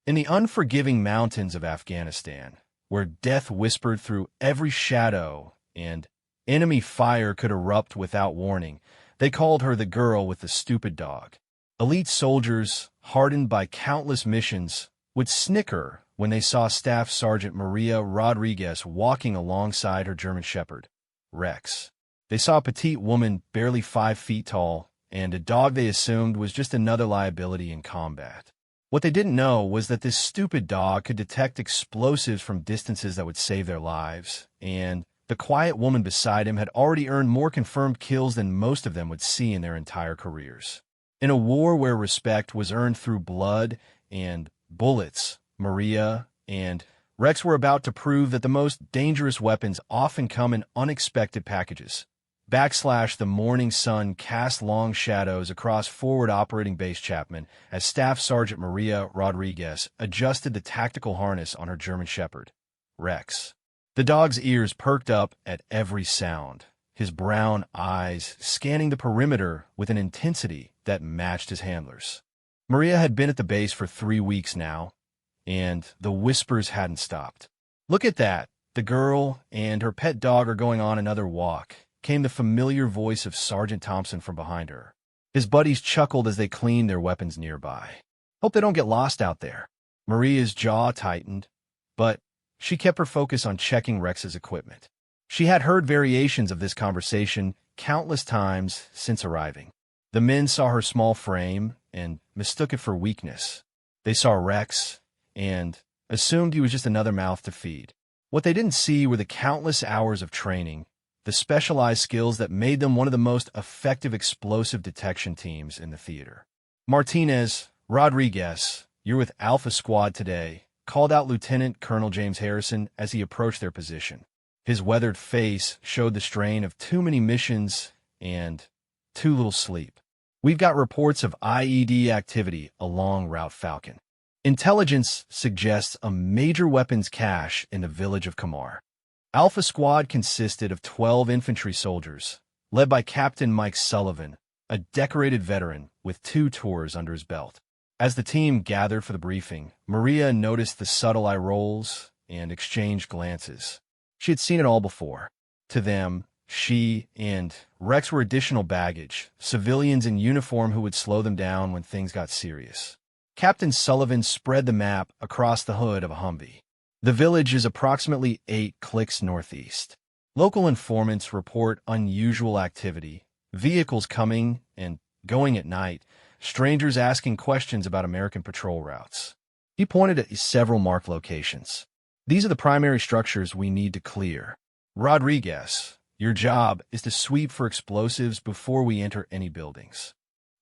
In the unforgiving mountains of Afghanistan, where death whispered through every shadow and enemy fire could erupt without warning, they called her the girl with the stupid dog. Elite soldiers, hardened by countless missions, would snicker when they saw Staff Sergeant Maria Rodriguez walking alongside her German Shepherd, Rex. They saw a petite woman barely 5 feet tall, and a dog they assumed was just another liability in combat. What they didn't know was that this stupid dog could detect explosives from distances that would save their lives, and the quiet woman beside him had already earned more confirmed kills than most of them would see in their entire careers. In a war where respect was earned through blood and bullets, Maria and Rex were about to prove that the most dangerous weapons often come in unexpected packages. The morning sun cast long shadows across Forward Operating Base Chapman as Staff Sergeant Maria Rodriguez adjusted the tactical harness on her German Shepherd, Rex. The dog's ears perked up at every sound, his brown eyes scanning the perimeter with an intensity that matched his handler's. Maria had been at the base for 3 weeks now, and the whispers hadn't stopped. "Look at that! The girl and her pet dog are going on another walk," came the familiar voice of Sergeant Thompson from behind her. His buddies chuckled as they cleaned their weapons nearby. "Hope they don't get lost out there." Maria's jaw tightened, but she kept her focus on checking Rex's equipment. She had heard variations of this conversation countless times since arriving. The men saw her small frame and mistook it for weakness. They saw Rex and assumed he was just another mouth to feed. What they didn't see were the countless hours of training, the specialized skills that made them one of the most effective explosive detection teams in the theater. "Martinez, Rodriguez, you're with Alpha Squad today," called out Lieutenant Colonel James Harrison as he approached their position. His weathered face showed the strain of too many missions and too little sleep. "We've got reports of IED activity along Route Falcon. Intelligence suggests a major weapons cache in the village of Kamar." Alpha Squad consisted of 12 infantry soldiers, led by Captain Mike Sullivan, a decorated veteran with 2 tours under his belt. As the team gathered for the briefing, Maria noticed the subtle eye rolls and exchanged glances. She had seen it all before. To them, she and Rex were additional baggage, civilians in uniform who would slow them down when things got serious. Captain Sullivan spread the map across the hood of a Humvee. "The village is approximately 8 clicks northeast. Local informants report unusual activity, vehicles coming and going at night, strangers asking questions about American patrol routes." He pointed at several marked locations. "These are the primary structures we need to clear. Rodriguez, your job is to sweep for explosives before we enter any buildings."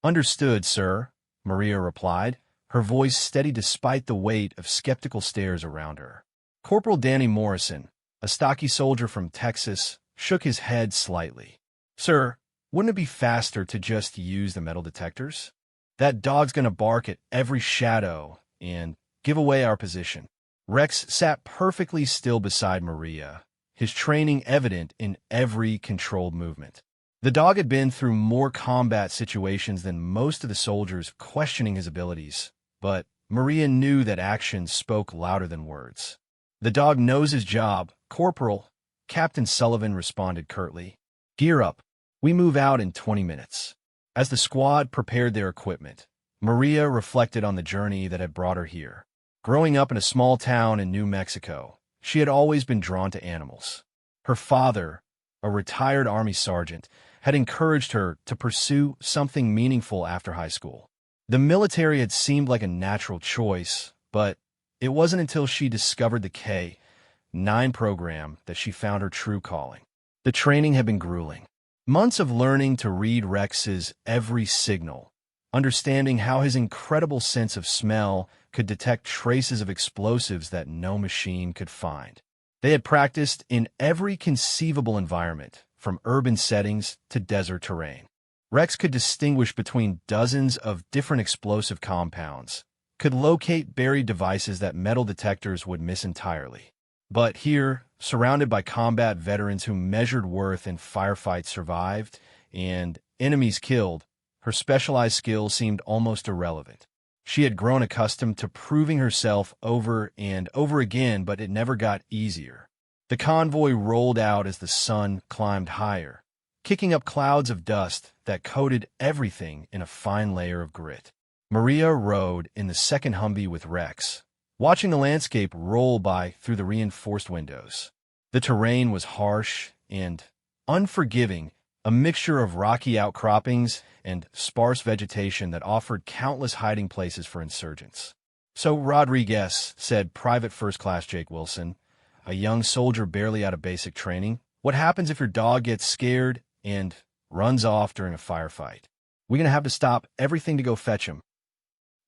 "Understood, sir," Maria replied, her voice steady despite the weight of skeptical stares around her. Corporal Danny Morrison, a stocky soldier from Texas, shook his head slightly. "Sir, wouldn't it be faster to just use the metal detectors? That dog's gonna bark at every shadow and give away our position." Rex sat perfectly still beside Maria, his training evident in every controlled movement. The dog had been through more combat situations than most of the soldiers, questioning his abilities, but Maria knew that actions spoke louder than words. "The dog knows his job, Corporal," Captain Sullivan responded curtly. "Gear up. We move out in 20 minutes." As the squad prepared their equipment, Maria reflected on the journey that had brought her here. Growing up in a small town in New Mexico, she had always been drawn to animals. Her father, a retired Army sergeant, had encouraged her to pursue something meaningful after high school. The military had seemed like a natural choice, but it wasn't until she discovered the K-9 program that she found her true calling. The training had been grueling. Months of learning to read Rex's every signal, understanding how his incredible sense of smell could detect traces of explosives that no machine could find. They had practiced in every conceivable environment, from urban settings to desert terrain. Rex could distinguish between dozens of different explosive compounds, could locate buried devices that metal detectors would miss entirely. But here, surrounded by combat veterans who measured worth in firefights survived and enemies killed, her specialized skills seemed almost irrelevant. She had grown accustomed to proving herself over and over again, but it never got easier. The convoy rolled out as the sun climbed higher, kicking up clouds of dust that coated everything in a fine layer of grit. Maria rode in the second Humvee with Rex, watching the landscape roll by through the reinforced windows. The terrain was harsh and unforgiving, a mixture of rocky outcroppings and sparse vegetation that offered countless hiding places for insurgents. "So, Rodriguez," said Private First Class Jake Wilson, a young soldier barely out of basic training, "what happens if your dog gets scared and runs off during a firefight? We're going to have to stop everything to go fetch him."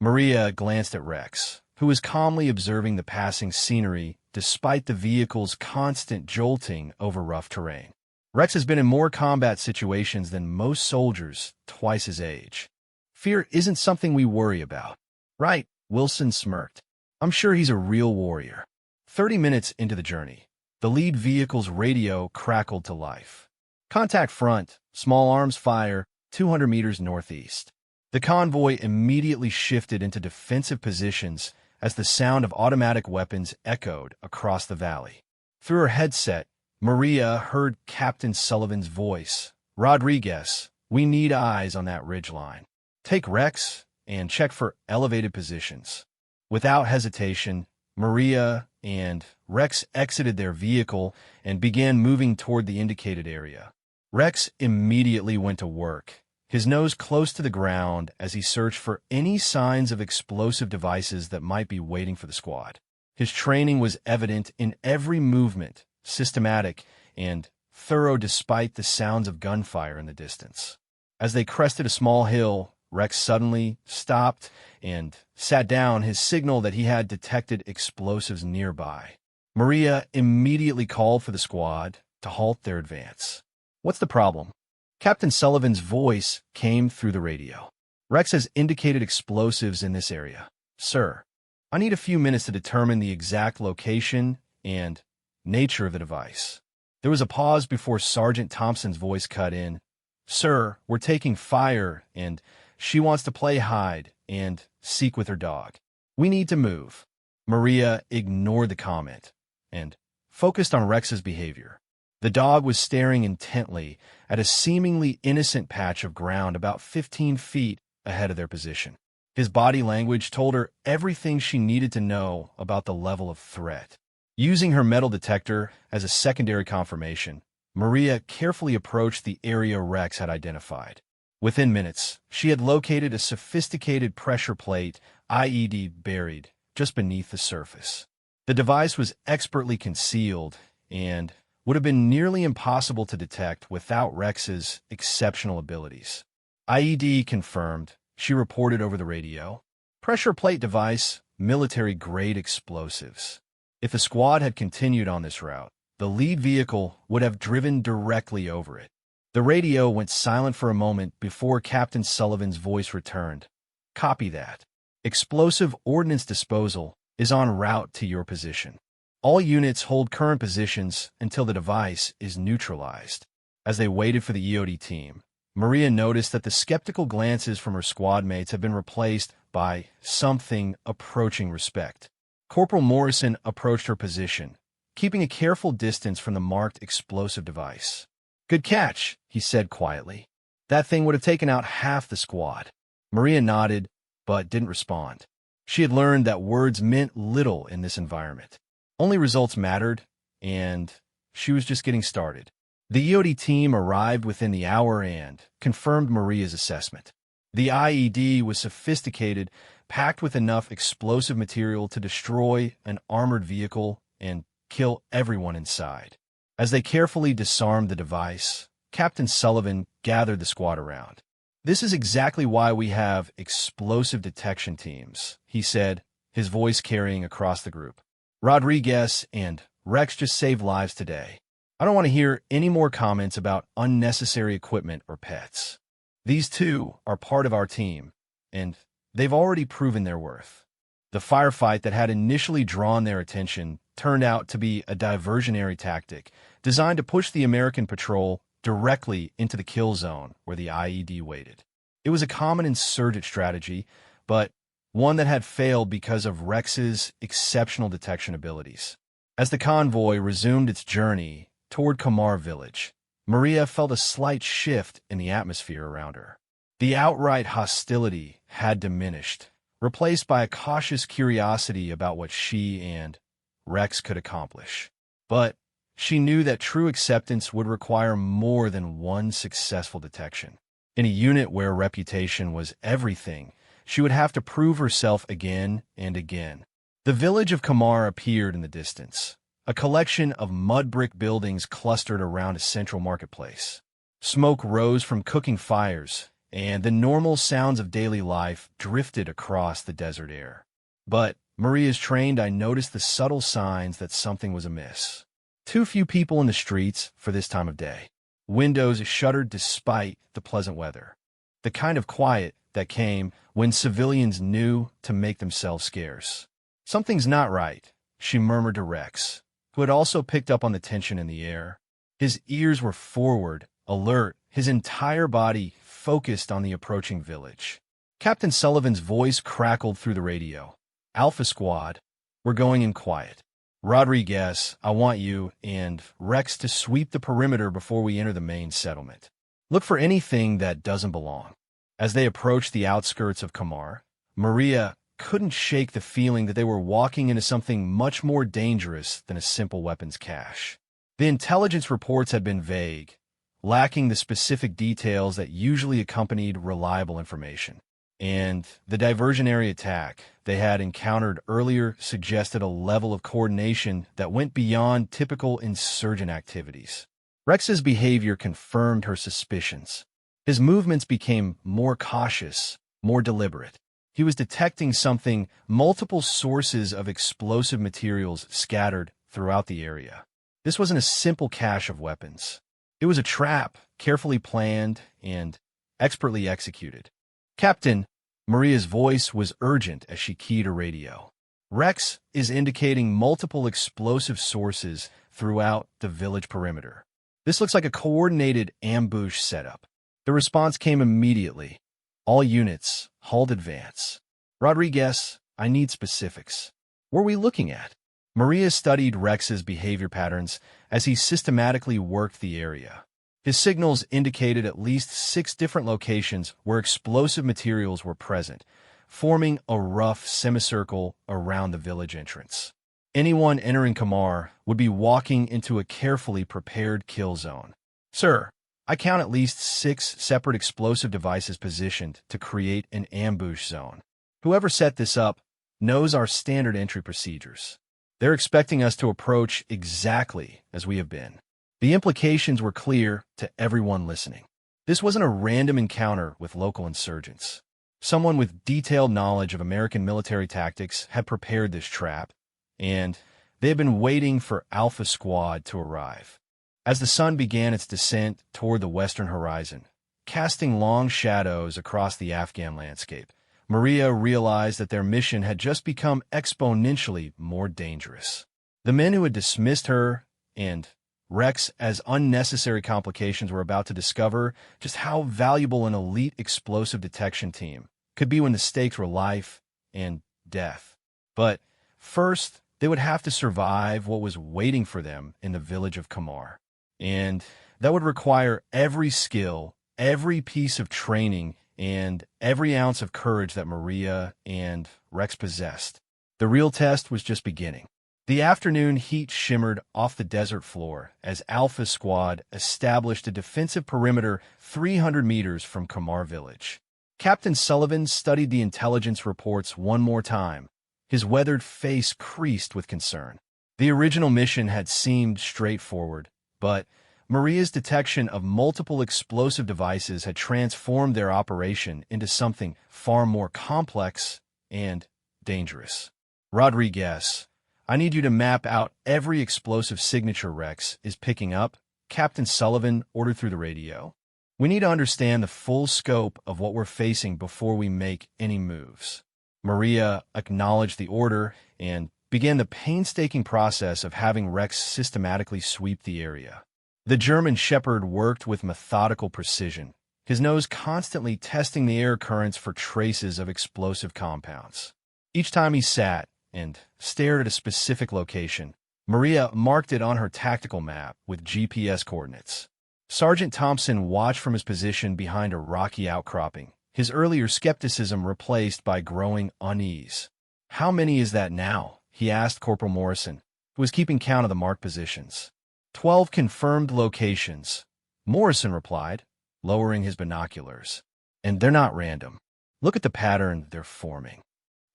Maria glanced at Rex, who was calmly observing the passing scenery despite the vehicle's constant jolting over rough terrain. Rex has been in more combat situations than most soldiers twice his age. "Fear isn't something we worry about." "Right," Wilson smirked. "I'm sure he's a real warrior." 30 minutes into the journey, the lead vehicle's radio crackled to life. "Contact front, small arms fire, 200 meters northeast." The convoy immediately shifted into defensive positions as the sound of automatic weapons echoed across the valley. Through her headset, Maria heard Captain Sullivan's voice. "Rodriguez, we need eyes on that ridgeline. Take Rex and check for elevated positions." Without hesitation, Maria and Rex exited their vehicle and began moving toward the indicated area. Rex immediately went to work, his nose close to the ground as he searched for any signs of explosive devices that might be waiting for the squad. His training was evident in every movement, systematic and thorough despite the sounds of gunfire in the distance. As they crested a small hill, Rex suddenly stopped and sat down, his signal that he had detected explosives nearby. Maria immediately called for the squad to halt their advance. "What's the problem?" Captain Sullivan's voice came through the radio. "Rex has indicated explosives in this area. Sir, I need a few minutes to determine the exact location and nature of the device." There was a pause before Sergeant Thompson's voice cut in. "Sir, we're taking fire, and she wants to play hide and seek with her dog. We need to move." Maria ignored the comment and focused on Rex's behavior. The dog was staring intently at a seemingly innocent patch of ground about 15 feet ahead of their position. His body language told her everything she needed to know about the level of threat. Using her metal detector as a secondary confirmation, Maria carefully approached the area Rex had identified. Within minutes, she had located a sophisticated pressure plate IED buried just beneath the surface. The device was expertly concealed and would have been nearly impossible to detect without Rex's exceptional abilities. "IED confirmed," she reported over the radio. "Pressure plate device, military-grade explosives." If the squad had continued on this route, the lead vehicle would have driven directly over it. The radio went silent for a moment before Captain Sullivan's voice returned. "Copy that. Explosive ordnance disposal is en route to your position. All units hold current positions until the device is neutralized." As they waited for the EOD team, Maria noticed that the skeptical glances from her squad mates had been replaced by something approaching respect. Corporal Morrison approached her position, keeping a careful distance from the marked explosive device. "Good catch," he said quietly. "That thing would have taken out half the squad." Maria nodded, but didn't respond. She had learned that words meant little in this environment. Only results mattered, and she was just getting started. The EOD team arrived within the hour and confirmed Maria's assessment. The IED was sophisticated, packed with enough explosive material to destroy an armored vehicle and kill everyone inside. As they carefully disarmed the device, Captain Sullivan gathered the squad around. "This is exactly why we have explosive detection teams," he said, his voice carrying across the group. "Rodriguez and Rex just saved lives today. I don't want to hear any more comments about unnecessary equipment or pets. These two are part of our team, and they've already proven their worth." The firefight that had initially drawn their attention turned out to be a diversionary tactic designed to push the American patrol directly into the kill zone where the IED waited. It was a common insurgent strategy, but one that had failed because of Rex's exceptional detection abilities. As the convoy resumed its journey toward Kamar village, Maria felt a slight shift in the atmosphere around her. The outright hostility had diminished, replaced by a cautious curiosity about what she and Rex could accomplish. But she knew that true acceptance would require more than one successful detection. In a unit where reputation was everything, she would have to prove herself again and again. The village of Kamar appeared in the distance, a collection of mud brick buildings clustered around a central marketplace. Smoke rose from cooking fires, and the normal sounds of daily life drifted across the desert air. But Maria's trained eye noticed the subtle signs that something was amiss. Too few people in the streets for this time of day. Windows shuttered despite the pleasant weather. The kind of quiet that came when civilians knew to make themselves scarce. "Something's not right," she murmured to Rex, who had also picked up on the tension in the air. His ears were forward, alert, his entire body focused on the approaching village. Captain Sullivan's voice crackled through the radio. "Alpha Squad, we're going in quiet. Rodriguez, I want you and Rex to sweep the perimeter before we enter the main settlement. Look for anything that doesn't belong." As they approached the outskirts of Kamar, Maria couldn't shake the feeling that they were walking into something much more dangerous than a simple weapons cache. The intelligence reports had been vague, lacking the specific details that usually accompanied reliable information. And the diversionary attack they had encountered earlier suggested a level of coordination that went beyond typical insurgent activities. Rex's behavior confirmed her suspicions. His movements became more cautious, more deliberate. He was detecting something: multiple sources of explosive materials scattered throughout the area. This wasn't a simple cache of weapons. It was a trap, carefully planned and expertly executed. "Captain," Maria's voice was urgent as she keyed her radio. "Rex is indicating multiple explosive sources throughout the village perimeter. This looks like a coordinated ambush setup." The response came immediately. "All units, halt advance. Rodriguez, I need specifics. What are we looking at?" Maria studied Rex's behavior patterns as he systematically worked the area. His signals indicated at least 6 different locations where explosive materials were present, forming a rough semicircle around the village entrance. Anyone entering Kamar would be walking into a carefully prepared kill zone. "Sir, I count at least 6 separate explosive devices positioned to create an ambush zone. Whoever set this up knows our standard entry procedures. They're expecting us to approach exactly as we have been." The implications were clear to everyone listening. This wasn't a random encounter with local insurgents. Someone with detailed knowledge of American military tactics had prepared this trap, and they had been waiting for Alpha Squad to arrive. As the sun began its descent toward the western horizon, casting long shadows across the Afghan landscape, Maria realized that their mission had just become exponentially more dangerous. The men who had dismissed her and Rex as unnecessary complications were about to discover just how valuable an elite explosive detection team could be when the stakes were life and death. But first, they would have to survive what was waiting for them in the village of Kamar. And that would require every skill, every piece of training, and every ounce of courage that Maria and Rex possessed. The real test was just beginning. The afternoon heat shimmered off the desert floor as Alpha Squad established a defensive perimeter 300 meters from Kamar village. Captain Sullivan studied the intelligence reports one more time, his weathered face creased with concern. The original mission had seemed straightforward, but Maria's detection of multiple explosive devices had transformed their operation into something far more complex and dangerous. "Rodriguez, I need you to map out every explosive signature Rex is picking up," Captain Sullivan ordered through the radio. "We need to understand the full scope of what we're facing before we make any moves." Maria acknowledged the order and began the painstaking process of having Rex systematically sweep the area. The German shepherd worked with methodical precision, his nose constantly testing the air currents for traces of explosive compounds. Each time he sat and stared at a specific location, Maria marked it on her tactical map with GPS coordinates. Sergeant Thompson watched from his position behind a rocky outcropping, his earlier skepticism replaced by growing unease. "How many is that now?" he asked Corporal Morrison, who was keeping count of the marked positions. 12 confirmed locations," Morrison replied, lowering his binoculars. "And they're not random. Look at the pattern they're forming."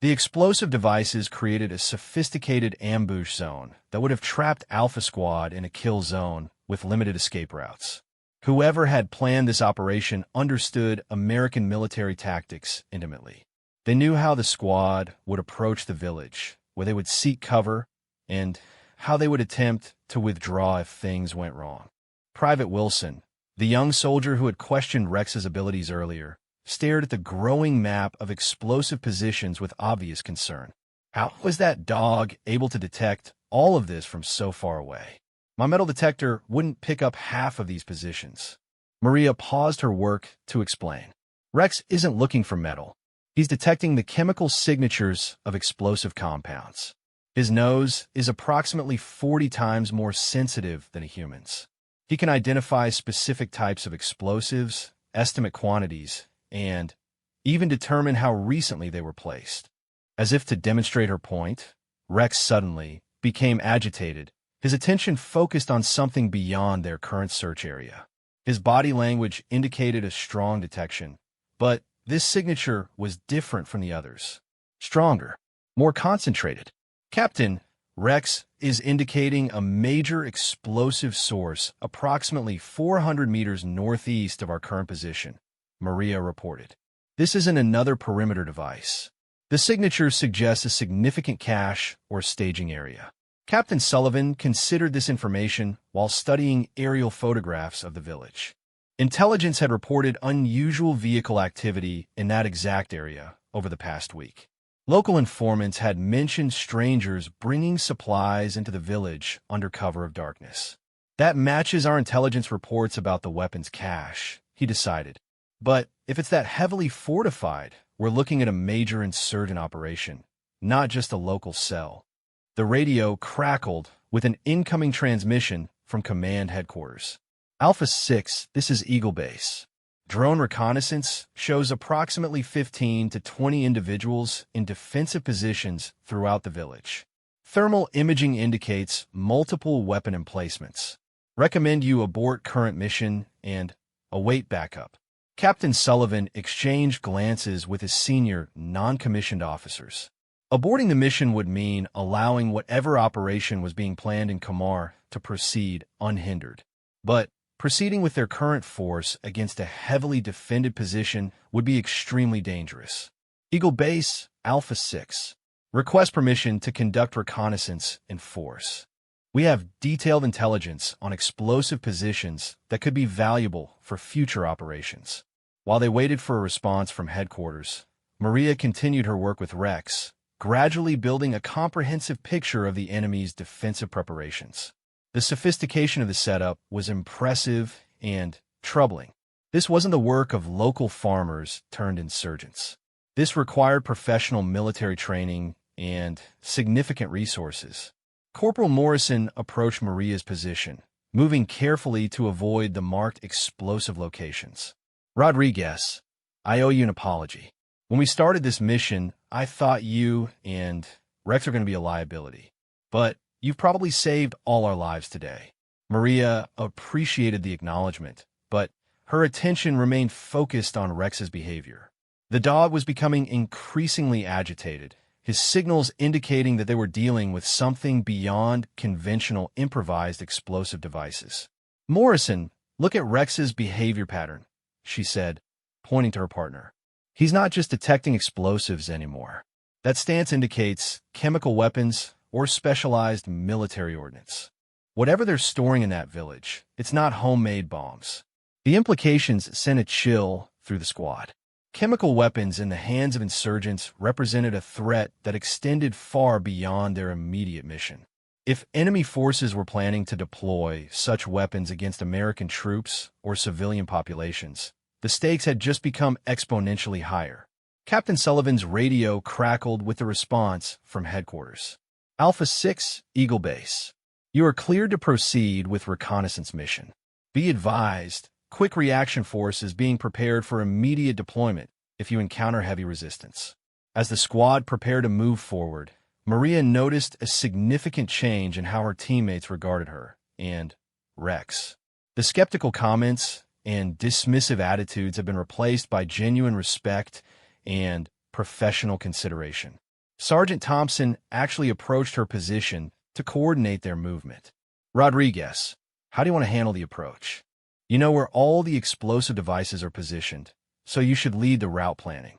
The explosive devices created a sophisticated ambush zone that would have trapped Alpha Squad in a kill zone with limited escape routes. Whoever had planned this operation understood American military tactics intimately. They knew how the squad would approach the village, where they would seek cover, and how they would attempt to withdraw if things went wrong. Private Wilson, the young soldier who had questioned Rex's abilities earlier, stared at the growing map of explosive positions with obvious concern. How was that dog able to detect all of this from so far away? My metal detector wouldn't pick up half of these positions. Maria paused her work to explain. Rex isn't looking for metal. He's detecting the chemical signatures of explosive compounds. His nose is approximately 40 times more sensitive than a human's. He can identify specific types of explosives, estimate quantities, and even determine how recently they were placed. As if to demonstrate her point, Rex suddenly became agitated, his attention focused on something beyond their current search area. His body language indicated a strong detection, but this signature was different from the others. Stronger, more concentrated. "Captain, Rex is indicating a major explosive source approximately 400 meters northeast of our current position," Maria reported. "This isn't another perimeter device. The signature suggests a significant cache or staging area." Captain Sullivan considered this information while studying aerial photographs of the village. Intelligence had reported unusual vehicle activity in that exact area over the past week. Local informants had mentioned strangers bringing supplies into the village under cover of darkness. That matches our intelligence reports about the weapons cache, he decided. But if it's that heavily fortified, we're looking at a major insurgent operation, not just a local cell. The radio crackled with an incoming transmission from command headquarters. "Alpha 6, this is Eagle Base. Drone reconnaissance shows approximately 15 to 20 individuals in defensive positions throughout the village. Thermal imaging indicates multiple weapon emplacements. Recommend you abort current mission and await backup." Captain Sullivan exchanged glances with his senior, non-commissioned officers. Aborting the mission would mean allowing whatever operation was being planned in Kamar to proceed unhindered. But proceeding with their current force against a heavily defended position would be extremely dangerous. "Eagle Base, Alpha 6. Request permission to conduct reconnaissance in force. We have detailed intelligence on explosive positions that could be valuable for future operations." While they waited for a response from headquarters, Maria continued her work with Rex, gradually building a comprehensive picture of the enemy's defensive preparations. The sophistication of the setup was impressive and troubling. This wasn't the work of local farmers turned insurgents. This required professional military training and significant resources. Corporal Morrison approached Maria's position, moving carefully to avoid the marked explosive locations. "Rodriguez, I owe you an apology. When we started this mission, I thought you and Rex are going to be a liability. But you've probably saved all our lives today." Maria appreciated the acknowledgement, but her attention remained focused on Rex's behavior. The dog was becoming increasingly agitated, his signals indicating that they were dealing with something beyond conventional improvised explosive devices. "Morrison, look at Rex's behavior pattern," she said, pointing to her partner. "He's not just detecting explosives anymore. That stance indicates chemical weapons or specialized military ordnance. Whatever they're storing in that village, it's not homemade bombs." The implications sent a chill through the squad. Chemical weapons in the hands of insurgents represented a threat that extended far beyond their immediate mission. If enemy forces were planning to deploy such weapons against American troops or civilian populations, The stakes had just become exponentially higher. Captain Sullivan's radio crackled with the response from headquarters. Alpha 6, Eagle Base. You are cleared to proceed with reconnaissance mission. Be advised, quick reaction force is being prepared for immediate deployment if you encounter heavy resistance. As the squad prepared to move forward, Maria noticed a significant change in how her teammates regarded her and Rex. The skeptical comments and dismissive attitudes have been replaced by genuine respect and professional consideration. Sergeant Thompson actually approached her position to coordinate their movement. Rodriguez, how do you want to handle the approach? You know where all the explosive devices are positioned, so you should lead the route planning.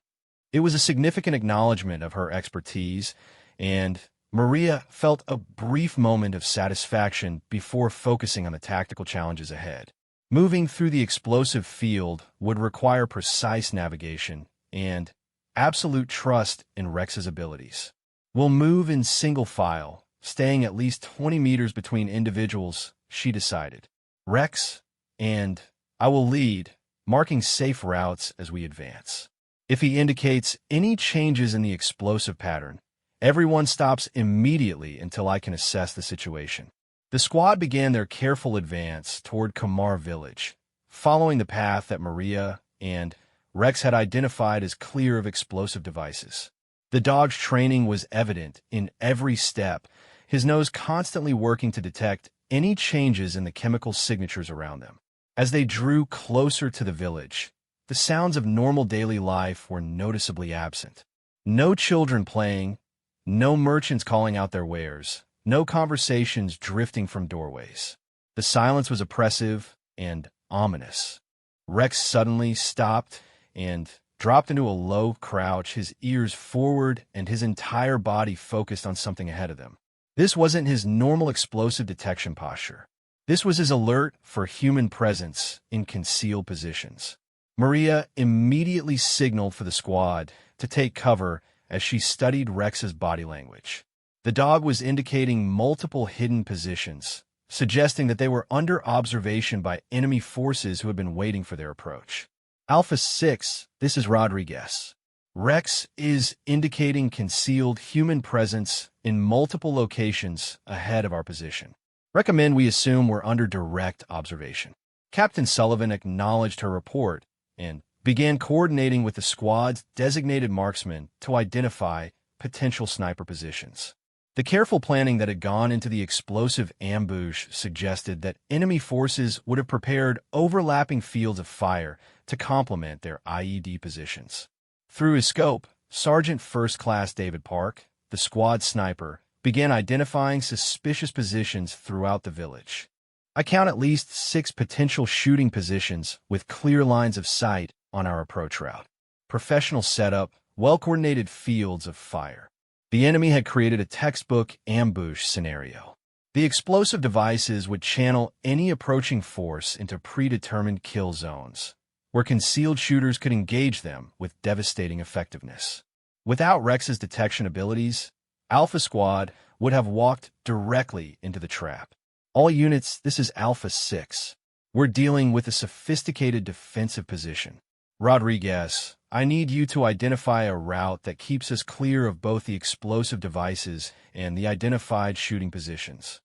It was a significant acknowledgement of her expertise, and Maria felt a brief moment of satisfaction before focusing on the tactical challenges ahead. Moving through the explosive field would require precise navigation and absolute trust in Rex's abilities. We'll move in single file, staying at least 20 meters between individuals, she decided. Rex and I will lead, marking safe routes as we advance. If he indicates any changes in the explosive pattern, everyone stops immediately until I can assess the situation. The squad began their careful advance toward Kamar village, following the path that Maria and Rex had identified as clear of explosive devices. The dog's training was evident in every step, his nose constantly working to detect any changes in the chemical signatures around them. As they drew closer to the village, the sounds of normal daily life were noticeably absent. No children playing, no merchants calling out their wares, no conversations drifting from doorways. The silence was oppressive and ominous. Rex suddenly stopped and dropped into a low crouch, his ears forward and his entire body focused on something ahead of them. This wasn't his normal explosive detection posture. This was his alert for human presence in concealed positions. Maria immediately signaled for the squad to take cover as she studied Rex's body language. The dog was indicating multiple hidden positions, suggesting that they were under observation by enemy forces who had been waiting for their approach. Alpha 6, this is Rodriguez. Rex is indicating concealed human presence in multiple locations ahead of our position. Recommend we assume we're under direct observation. Captain Sullivan acknowledged her report and began coordinating with the squad's designated marksmen to identify potential sniper positions. The careful planning that had gone into the explosive ambush suggested that enemy forces would have prepared overlapping fields of fire to complement their IED positions. Through his scope, Sergeant First Class David Park, the squad sniper, began identifying suspicious positions throughout the village. I count at least 6 potential shooting positions with clear lines of sight on our approach route. Professional setup, well-coordinated fields of fire. The enemy had created a textbook ambush scenario. The explosive devices would channel any approaching force into predetermined kill zones, where concealed shooters could engage them with devastating effectiveness. Without Rex's detection abilities, Alpha Squad would have walked directly into the trap. All units, this is Alpha 6. We're dealing with a sophisticated defensive position. Rodriguez, I need you to identify a route that keeps us clear of both the explosive devices and the identified shooting positions.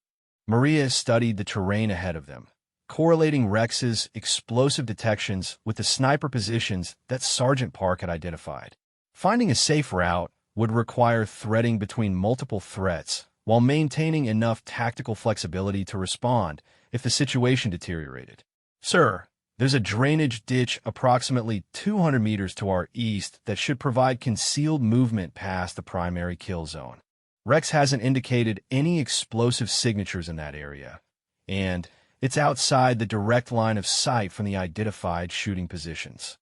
Maria studied the terrain ahead of them, correlating Rex's explosive detections with the sniper positions that Sergeant Park had identified. Finding a safe route would require threading between multiple threats while maintaining enough tactical flexibility to respond if the situation deteriorated. Sir, there's a drainage ditch approximately 200 meters to our east that should provide concealed movement past the primary kill zone. Rex hasn't indicated any explosive signatures in that area, and it's outside the direct line of sight from the identified shooting positions.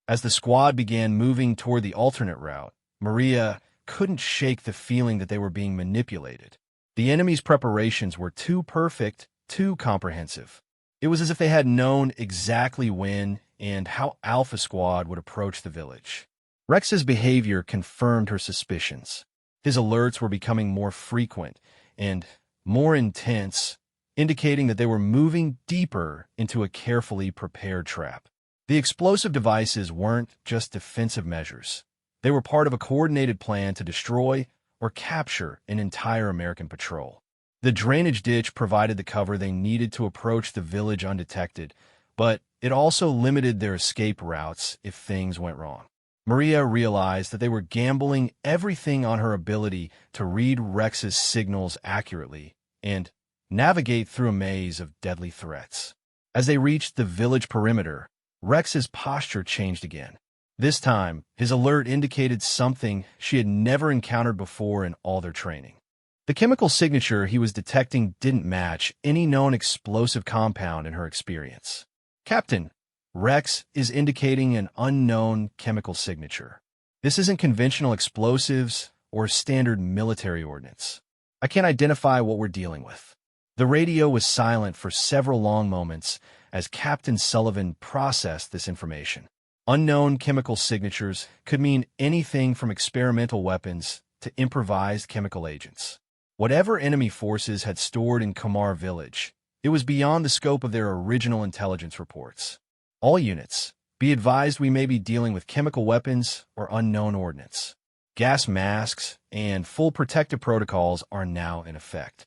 As the squad began moving toward the alternate route, Maria couldn't shake the feeling that they were being manipulated. The enemy's preparations were too perfect, too comprehensive. It was as if they had known exactly when and how Alpha Squad would approach the village. Rex's behavior confirmed her suspicions. His alerts were becoming more frequent and more intense, indicating that they were moving deeper into a carefully prepared trap. The explosive devices weren't just defensive measures. They were part of a coordinated plan to destroy or capture an entire American patrol. The drainage ditch provided the cover they needed to approach the village undetected, but it also limited their escape routes if things went wrong. Maria realized that they were gambling everything on her ability to read Rex's signals accurately and navigate through a maze of deadly threats. As they reached the village perimeter, Rex's posture changed again. This time, his alert indicated something she had never encountered before in all their training. The chemical signature he was detecting didn't match any known explosive compound in her experience. "Captain, Rex is indicating an unknown chemical signature. This isn't conventional explosives or standard military ordnance. I can't identify what we're dealing with." The radio was silent for several long moments as Captain Sullivan processed this information. Unknown chemical signatures could mean anything from experimental weapons to improvised chemical agents. Whatever enemy forces had stored in Kamar Village, it was beyond the scope of their original intelligence reports. "All units, be advised we may be dealing with chemical weapons or unknown ordnance. Gas masks and full protective protocols are now in effect."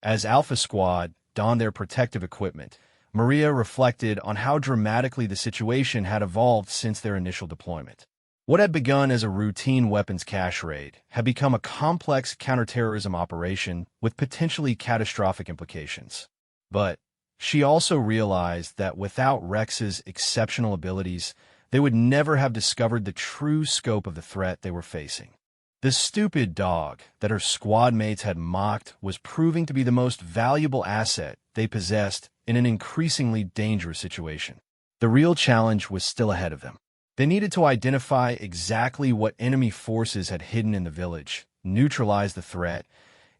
As Alpha Squad donned their protective equipment, Maria reflected on how dramatically the situation had evolved since their initial deployment. What had begun as a routine weapons cache raid had become a complex counterterrorism operation with potentially catastrophic implications. But she also realized that without Rex's exceptional abilities, they would never have discovered the true scope of the threat they were facing. The stupid dog that her squad mates had mocked was proving to be the most valuable asset they possessed in an increasingly dangerous situation. The real challenge was still ahead of them. They needed to identify exactly what enemy forces had hidden in the village, neutralize the threat,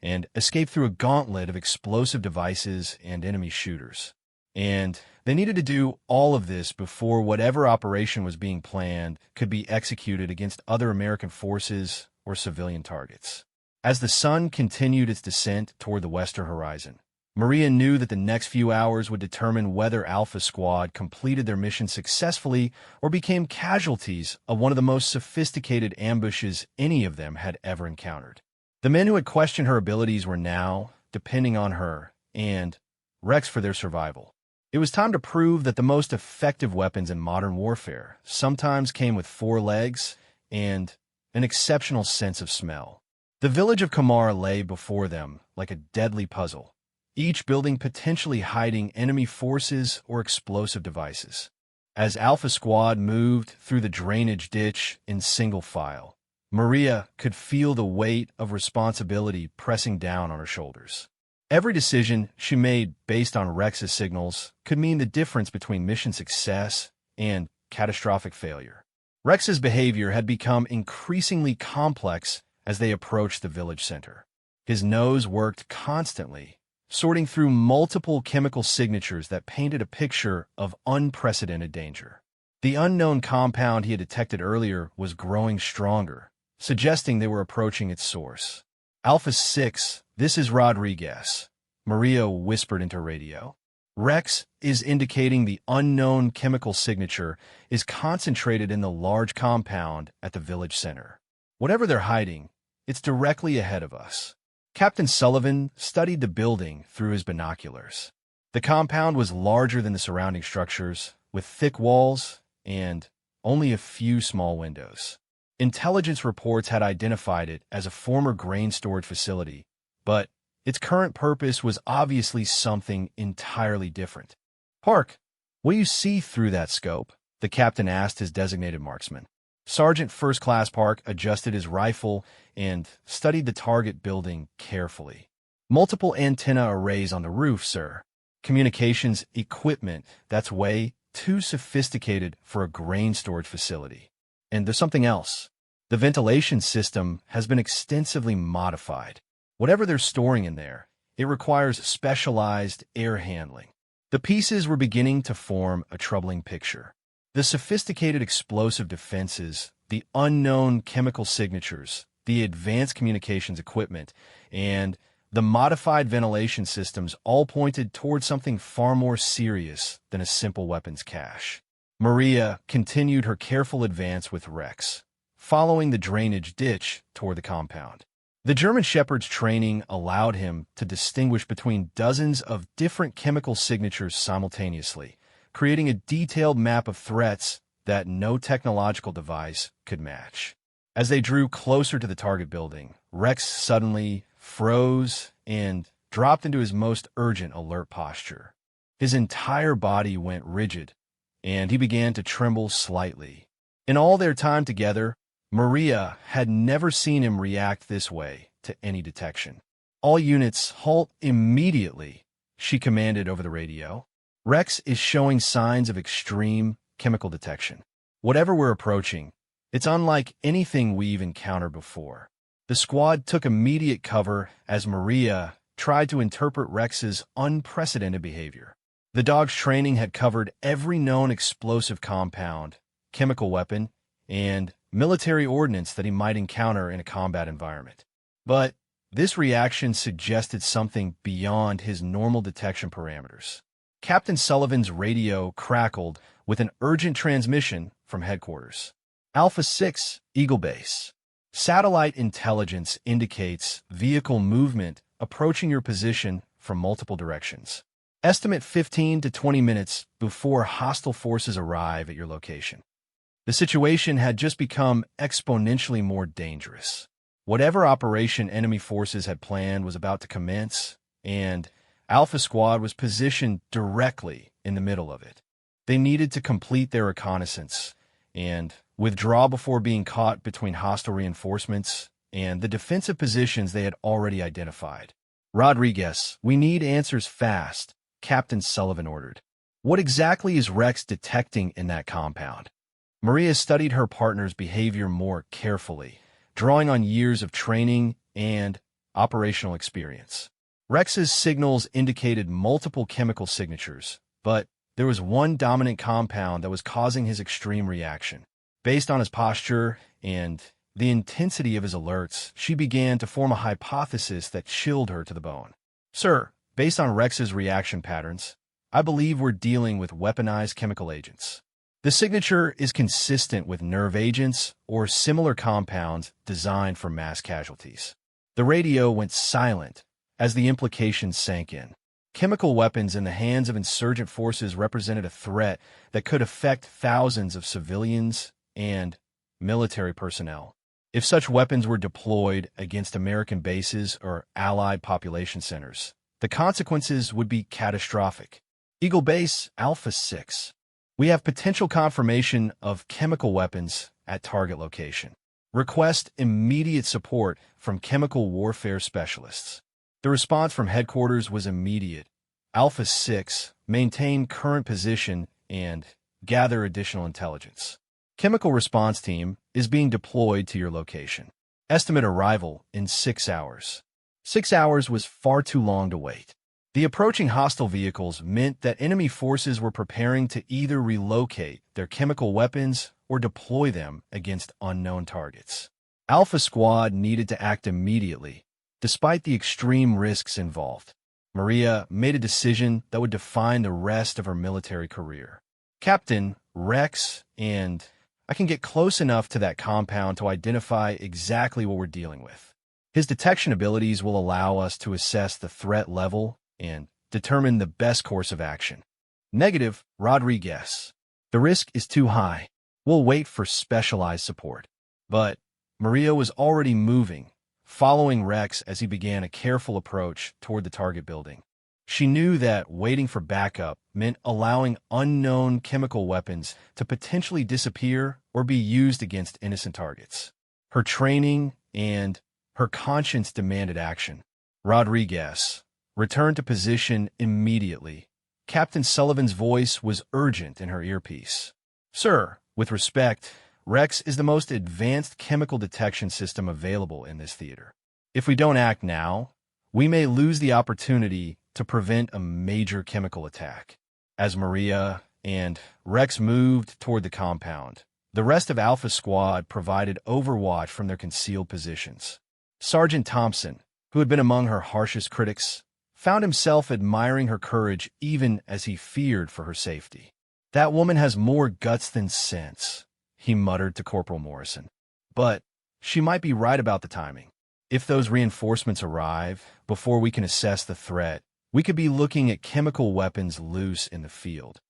and escape through a gauntlet of explosive devices and enemy shooters. And they needed to do all of this before whatever operation was being planned could be executed against other American forces or civilian targets. As the sun continued its descent toward the western horizon, Maria knew that the next few hours would determine whether Alpha Squad completed their mission successfully or became casualties of one of the most sophisticated ambushes any of them had ever encountered. The men who had questioned her abilities were now depending on her and Rex for their survival. It was time to prove that the most effective weapons in modern warfare sometimes came with 4 legs and an exceptional sense of smell. The village of Kamar lay before them like a deadly puzzle, each building potentially hiding enemy forces or explosive devices. As Alpha Squad moved through the drainage ditch in single file, Maria could feel the weight of responsibility pressing down on her shoulders. Every decision she made based on Rex's signals could mean the difference between mission success and catastrophic failure. Rex's behavior had become increasingly complex as they approached the village center. His nose worked constantly, sorting through multiple chemical signatures that painted a picture of unprecedented danger. The unknown compound he had detected earlier was growing stronger, suggesting they were approaching its source. "Alpha 6, this is Rodriguez," Maria whispered into radio. "Rex is indicating the unknown chemical signature is concentrated in the large compound at the village center. Whatever they're hiding, it's directly ahead of us." Captain Sullivan studied the building through his binoculars. The compound was larger than the surrounding structures, with thick walls and only a few small windows. Intelligence reports had identified it as a former grain storage facility, but its current purpose was obviously something entirely different. "Park, what do you see through that scope?" the captain asked his designated marksman. Sergeant First Class Park adjusted his rifle and studied the target building carefully. "Multiple antenna arrays on the roof, sir. Communications equipment that's way too sophisticated for a grain storage facility. And there's something else. The ventilation system has been extensively modified. Whatever they're storing in there, it requires specialized air handling." The pieces were beginning to form a troubling picture. The sophisticated explosive defenses, the unknown chemical signatures, the advanced communications equipment, and the modified ventilation systems all pointed toward something far more serious than a simple weapons cache. Maria continued her careful advance with Rex, following the drainage ditch toward the compound. The German Shepherd's training allowed him to distinguish between dozens of different chemical signatures simultaneously, creating a detailed map of threats that no technological device could match. As they drew closer to the target building, Rex suddenly froze and dropped into his most urgent alert posture. His entire body went rigid, and he began to tremble slightly. In all their time together, Maria had never seen him react this way to any detection. "All units, halt immediately," she commanded over the radio. "Rex is showing signs of extreme chemical detection. Whatever we're approaching, it's unlike anything we've encountered before." The squad took immediate cover as Maria tried to interpret Rex's unprecedented behavior. The dog's training had covered every known explosive compound, chemical weapon, and military ordnance that he might encounter in a combat environment. But this reaction suggested something beyond his normal detection parameters. Captain Sullivan's radio crackled with an urgent transmission from headquarters. "Alpha 6, Eagle Base. Satellite intelligence indicates vehicle movement approaching your position from multiple directions. Estimate 15 to 20 minutes before hostile forces arrive at your location." The situation had just become exponentially more dangerous. Whatever operation enemy forces had planned was about to commence, and Alpha Squad was positioned directly in the middle of it. They needed to complete their reconnaissance and withdraw before being caught between hostile reinforcements and the defensive positions they had already identified. "Rodriguez, we need answers fast," Captain Sullivan ordered. "What exactly is Rex detecting in that compound?" Maria studied her partner's behavior more carefully, drawing on years of training and operational experience. Rex's signals indicated multiple chemical signatures, but there was one dominant compound that was causing his extreme reaction. Based on his posture and the intensity of his alerts, she began to form a hypothesis that chilled her to the bone. "Sir, based on Rex's reaction patterns, I believe we're dealing with weaponized chemical agents. The signature is consistent with nerve agents or similar compounds designed for mass casualties." The radio went silent as the implications sank in. Chemical weapons in the hands of insurgent forces represented a threat that could affect thousands of civilians and military personnel. If such weapons were deployed against American bases or Allied population centers, the consequences would be catastrophic. "Eagle Base, Alpha 6. We have potential confirmation of chemical weapons at target location. Request immediate support from chemical warfare specialists." The response from headquarters was immediate. "Alpha 6, maintain current position and gather additional intelligence. Chemical response team is being deployed to your location. Estimate arrival in 6 hours." 6 hours was far too long to wait. The approaching hostile vehicles meant that enemy forces were preparing to either relocate their chemical weapons or deploy them against unknown targets. Alpha Squad needed to act immediately, despite the extreme risks involved. Maria made a decision that would define the rest of her military career. "Captain, Rex, and I can get close enough to that compound to identify exactly what we're dealing with. His detection abilities will allow us to assess the threat level and determine the best course of action." "Negative, Rodriguez. The risk is too high. We'll wait for specialized support." But Maria was already moving, following Rex as he began a careful approach toward the target building. She knew that waiting for backup meant allowing unknown chemical weapons to potentially disappear or be used against innocent targets. Her training and her conscience demanded action. "Rodriguez, return to position immediately." Captain Sullivan's voice was urgent in her earpiece. "Sir, with respect, Rex is the most advanced chemical detection system available in this theater. If we don't act now, we may lose the opportunity to prevent a major chemical attack." As Maria and Rex moved toward the compound, the rest of Alpha Squad provided overwatch from their concealed positions. Sergeant Thompson, who had been among her harshest critics, found himself admiring her courage even as he feared for her safety. That woman has more guts than sense, he muttered to Corporal Morrison. But she might be right about the timing. If those reinforcements arrive before we can assess the threat, we could be looking at chemical weapons loose in the field.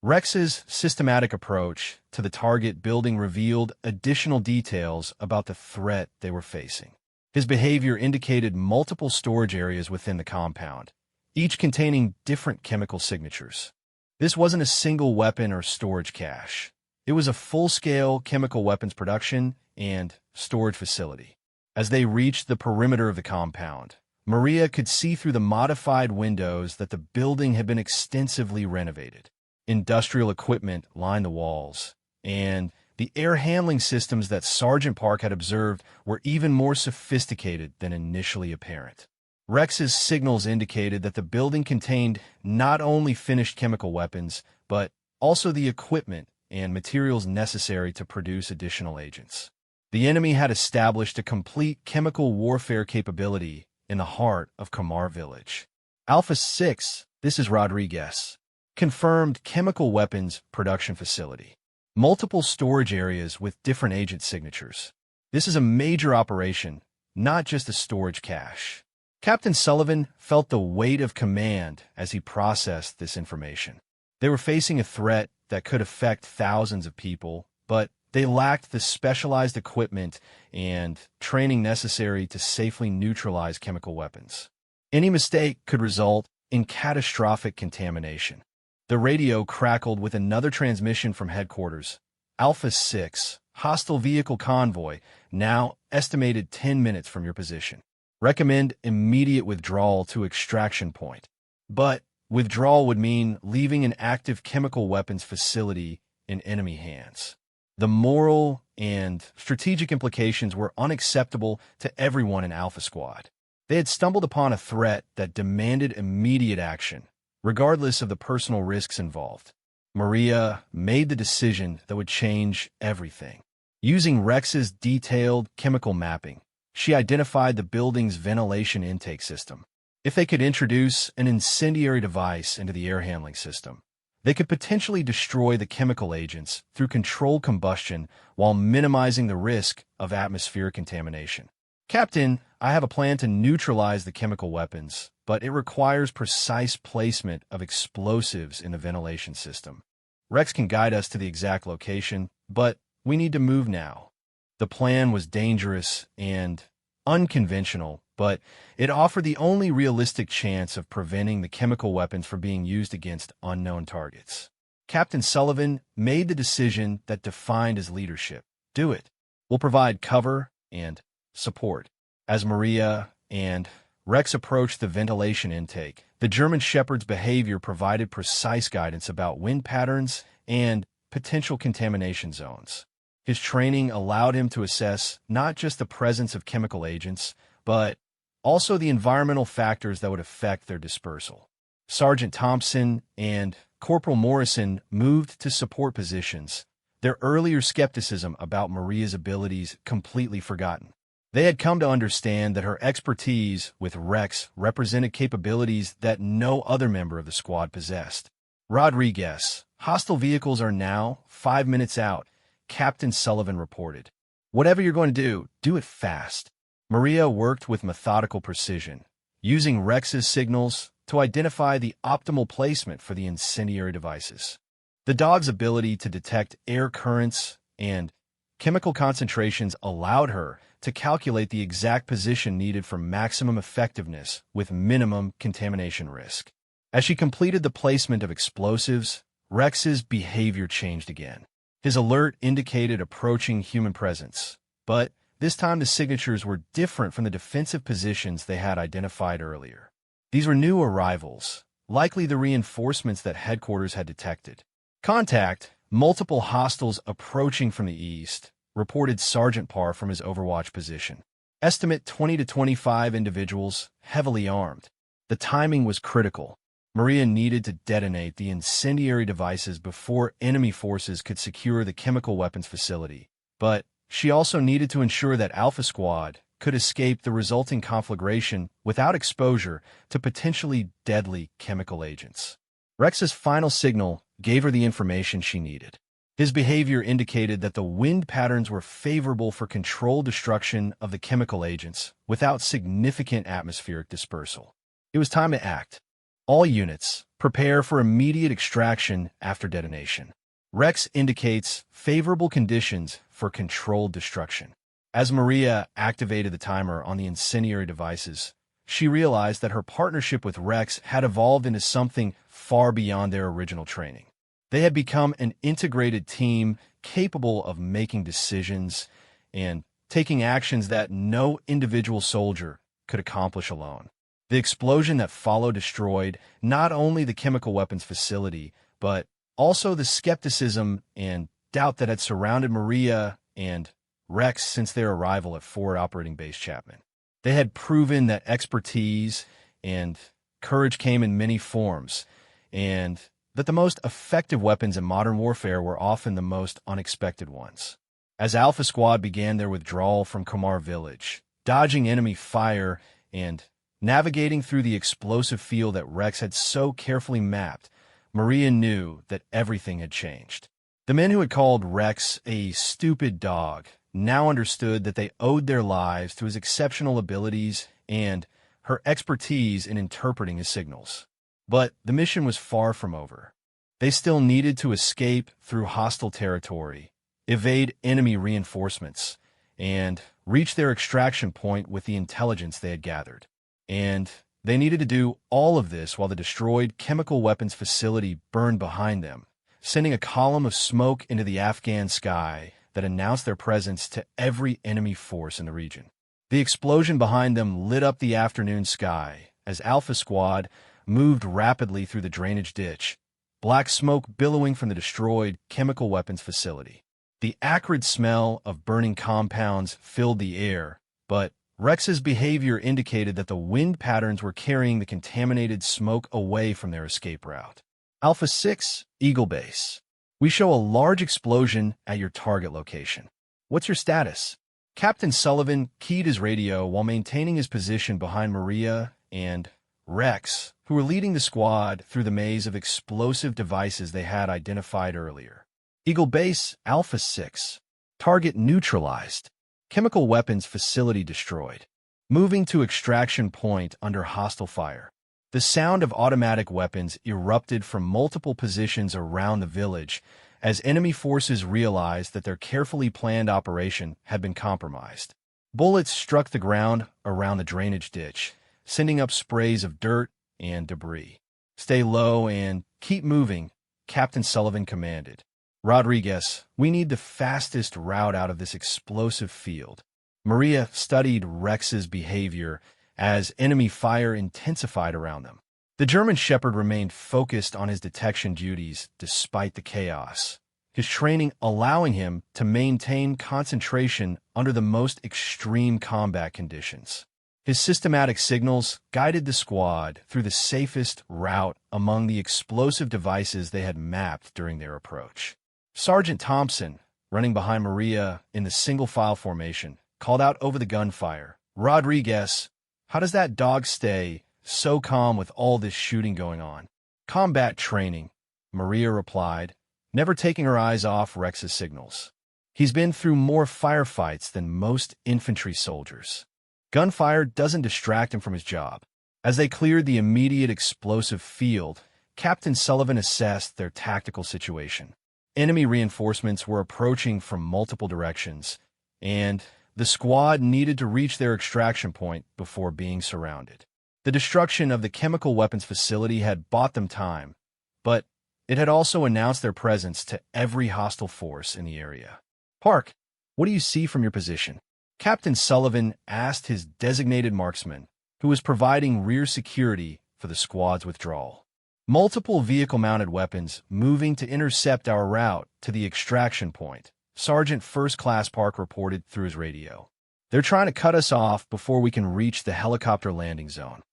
Rex's systematic approach to the target building revealed additional details about the threat they were facing. His behavior indicated multiple storage areas within the compound, each containing different chemical signatures. This wasn't a single weapon or storage cache. It was a full-scale chemical weapons production and storage facility. As they reached the perimeter of the compound, Maria could see through the modified windows that the building had been extensively renovated. Industrial equipment lined the walls, and the air handling systems that Sergeant Park had observed were even more sophisticated than initially apparent. Rex's signals indicated that the building contained not only finished chemical weapons, but also the equipment and materials necessary to produce additional agents. The enemy had established a complete chemical warfare capability in the heart of Kamar Village. Alpha 6, this is Rodriguez. Confirmed chemical weapons production facility. Multiple storage areas with different agent signatures. This is a major operation, not just a storage cache. Captain Sullivan felt the weight of command as he processed this information. They were facing a threat that could affect thousands of people, but they lacked the specialized equipment and training necessary to safely neutralize chemical weapons. Any mistake could result in catastrophic contamination. The radio crackled with another transmission from headquarters. Alpha 6, hostile vehicle convoy, now estimated 10 minutes from your position. Recommend immediate withdrawal to extraction point. But withdrawal would mean leaving an active chemical weapons facility in enemy hands. The moral and strategic implications were unacceptable to everyone in Alpha Squad. They had stumbled upon a threat that demanded immediate action, regardless of the personal risks involved. Maria made the decision that would change everything. Using Rex's detailed chemical mapping, she identified the building's ventilation intake system. If they could introduce an incendiary device into the air handling system, they could potentially destroy the chemical agents through controlled combustion while minimizing the risk of atmospheric contamination. Captain, I have a plan to neutralize the chemical weapons, but it requires precise placement of explosives in the ventilation system. Rex can guide us to the exact location, but we need to move now. The plan was dangerous and unconventional, but it offered the only realistic chance of preventing the chemical weapons from being used against unknown targets. Captain Sullivan made the decision that defined his leadership. Do it. We'll provide cover and support. As Maria and Rex approached the ventilation intake, the German Shepherd's behavior provided precise guidance about wind patterns and potential contamination zones. His training allowed him to assess not just the presence of chemical agents, but also the environmental factors that would affect their dispersal. Sergeant Thompson and Corporal Morrison moved to support positions, their earlier skepticism about Maria's abilities completely forgotten. They had come to understand that her expertise with Rex represented capabilities that no other member of the squad possessed. Rodriguez, hostile vehicles are now 5 minutes out, Captain Sullivan reported. Whatever you're going to do it fast. Maria worked with methodical precision, using Rex's signals to identify the optimal placement for the incendiary devices. The dog's ability to detect air currents and chemical concentrations allowed her to calculate the exact position needed for maximum effectiveness with minimum contamination risk. As she completed the placement of explosives, Rex's behavior changed again. His alert indicated approaching human presence, but this time the signatures were different from the defensive positions they had identified earlier. These were new arrivals, likely the reinforcements that headquarters had detected. Contact, multiple hostiles approaching from the east, reported Sergeant Parr from his overwatch position. Estimate 20 to 25 individuals, heavily armed. The timing was critical. Maria needed to detonate the incendiary devices before enemy forces could secure the chemical weapons facility. But she also needed to ensure that Alpha Squad could escape the resulting conflagration without exposure to potentially deadly chemical agents. Rex's final signal gave her the information she needed. His behavior indicated that the wind patterns were favorable for controlled destruction of the chemical agents without significant atmospheric dispersal. It was time to act. All units, prepare for immediate extraction after detonation. Rex indicates favorable conditions for controlled destruction. As Maria activated the timer on the incendiary devices, she realized that her partnership with Rex had evolved into something far beyond their original training. They had become an integrated team capable of making decisions and taking actions that no individual soldier could accomplish alone. The explosion that followed destroyed not only the chemical weapons facility, but also the skepticism and doubt that had surrounded Maria and Rex since their arrival at Forward Operating Base Chapman. They had proven that expertise and courage came in many forms, and that the most effective weapons in modern warfare were often the most unexpected ones. As Alpha Squad began their withdrawal from Kamar Village, dodging enemy fire and navigating through the explosive field that Rex had so carefully mapped, Maria knew that everything had changed. The men who had called Rex a stupid dog now understood that they owed their lives to his exceptional abilities and her expertise in interpreting his signals. But the mission was far from over. They still needed to escape through hostile territory, evade enemy reinforcements, and reach their extraction point with the intelligence they had gathered. And they needed to do all of this while the destroyed chemical weapons facility burned behind them, sending a column of smoke into the Afghan sky that announced their presence to every enemy force in the region. The explosion behind them lit up the afternoon sky as Alpha Squad moved rapidly through the drainage ditch, black smoke billowing from the destroyed chemical weapons facility. The acrid smell of burning compounds filled the air, but Rex's behavior indicated that the wind patterns were carrying the contaminated smoke away from their escape route. Alpha 6, Eagle Base. We show a large explosion at your target location. What's your status? Captain Sullivan keyed his radio while maintaining his position behind Maria and Rex, who were leading the squad through the maze of explosive devices they had identified earlier. Eagle Base, Alpha 6. Target neutralized. Chemical weapons facility destroyed. Moving to extraction point under hostile fire. The sound of automatic weapons erupted from multiple positions around the village as enemy forces realized that their carefully planned operation had been compromised. Bullets struck the ground around the drainage ditch, sending up sprays of dirt and debris. Stay low and keep moving, Captain Sullivan commanded. Rodriguez, we need the fastest route out of this explosive field. Maria studied Rex's behavior as enemy fire intensified around them. The German Shepherd remained focused on his detection duties despite the chaos, his training allowing him to maintain concentration under the most extreme combat conditions. His systematic signals guided the squad through the safest route among the explosive devices they had mapped during their approach. Sergeant Thompson, running behind Maria in the single-file formation, called out over the gunfire, "Rodriguez, how does that dog stay so calm with all this shooting going on?" "Combat training," Maria replied, never taking her eyes off Rex's signals. "He's been through more firefights than most infantry soldiers. Gunfire doesn't distract him from his job." As they cleared the immediate explosive field, Captain Sullivan assessed their tactical situation. Enemy reinforcements were approaching from multiple directions, and the squad needed to reach their extraction point before being surrounded. The destruction of the chemical weapons facility had bought them time, but it had also announced their presence to every hostile force in the area. "Park, what do you see from your position?" Captain Sullivan asked his designated marksman, who was providing rear security for the squad's withdrawal. "Multiple vehicle-mounted weapons moving to intercept our route to the extraction point," Sergeant First Class Park reported through his radio. "They're trying to cut us off before we can reach the helicopter landing zone."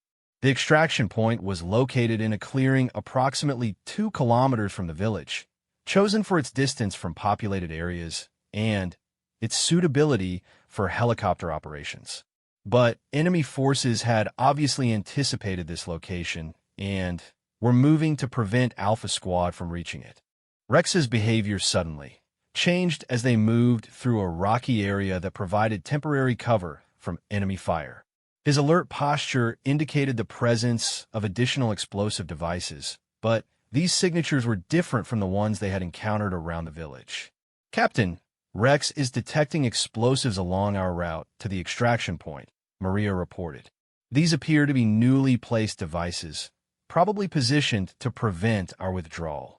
The extraction point was located in a clearing approximately 2 kilometers from the village, chosen for its distance from populated areas and its suitability for helicopter operations. But enemy forces had obviously anticipated this location, and were moving to prevent Alpha Squad from reaching it. Rex's behavior suddenly changed as they moved through a rocky area that provided temporary cover from enemy fire. His alert posture indicated the presence of additional explosive devices, but these signatures were different from the ones they had encountered around the village. "Captain, Rex is detecting explosives along our route to the extraction point," Maria reported. "These appear to be newly placed devices, probably positioned to prevent our withdrawal."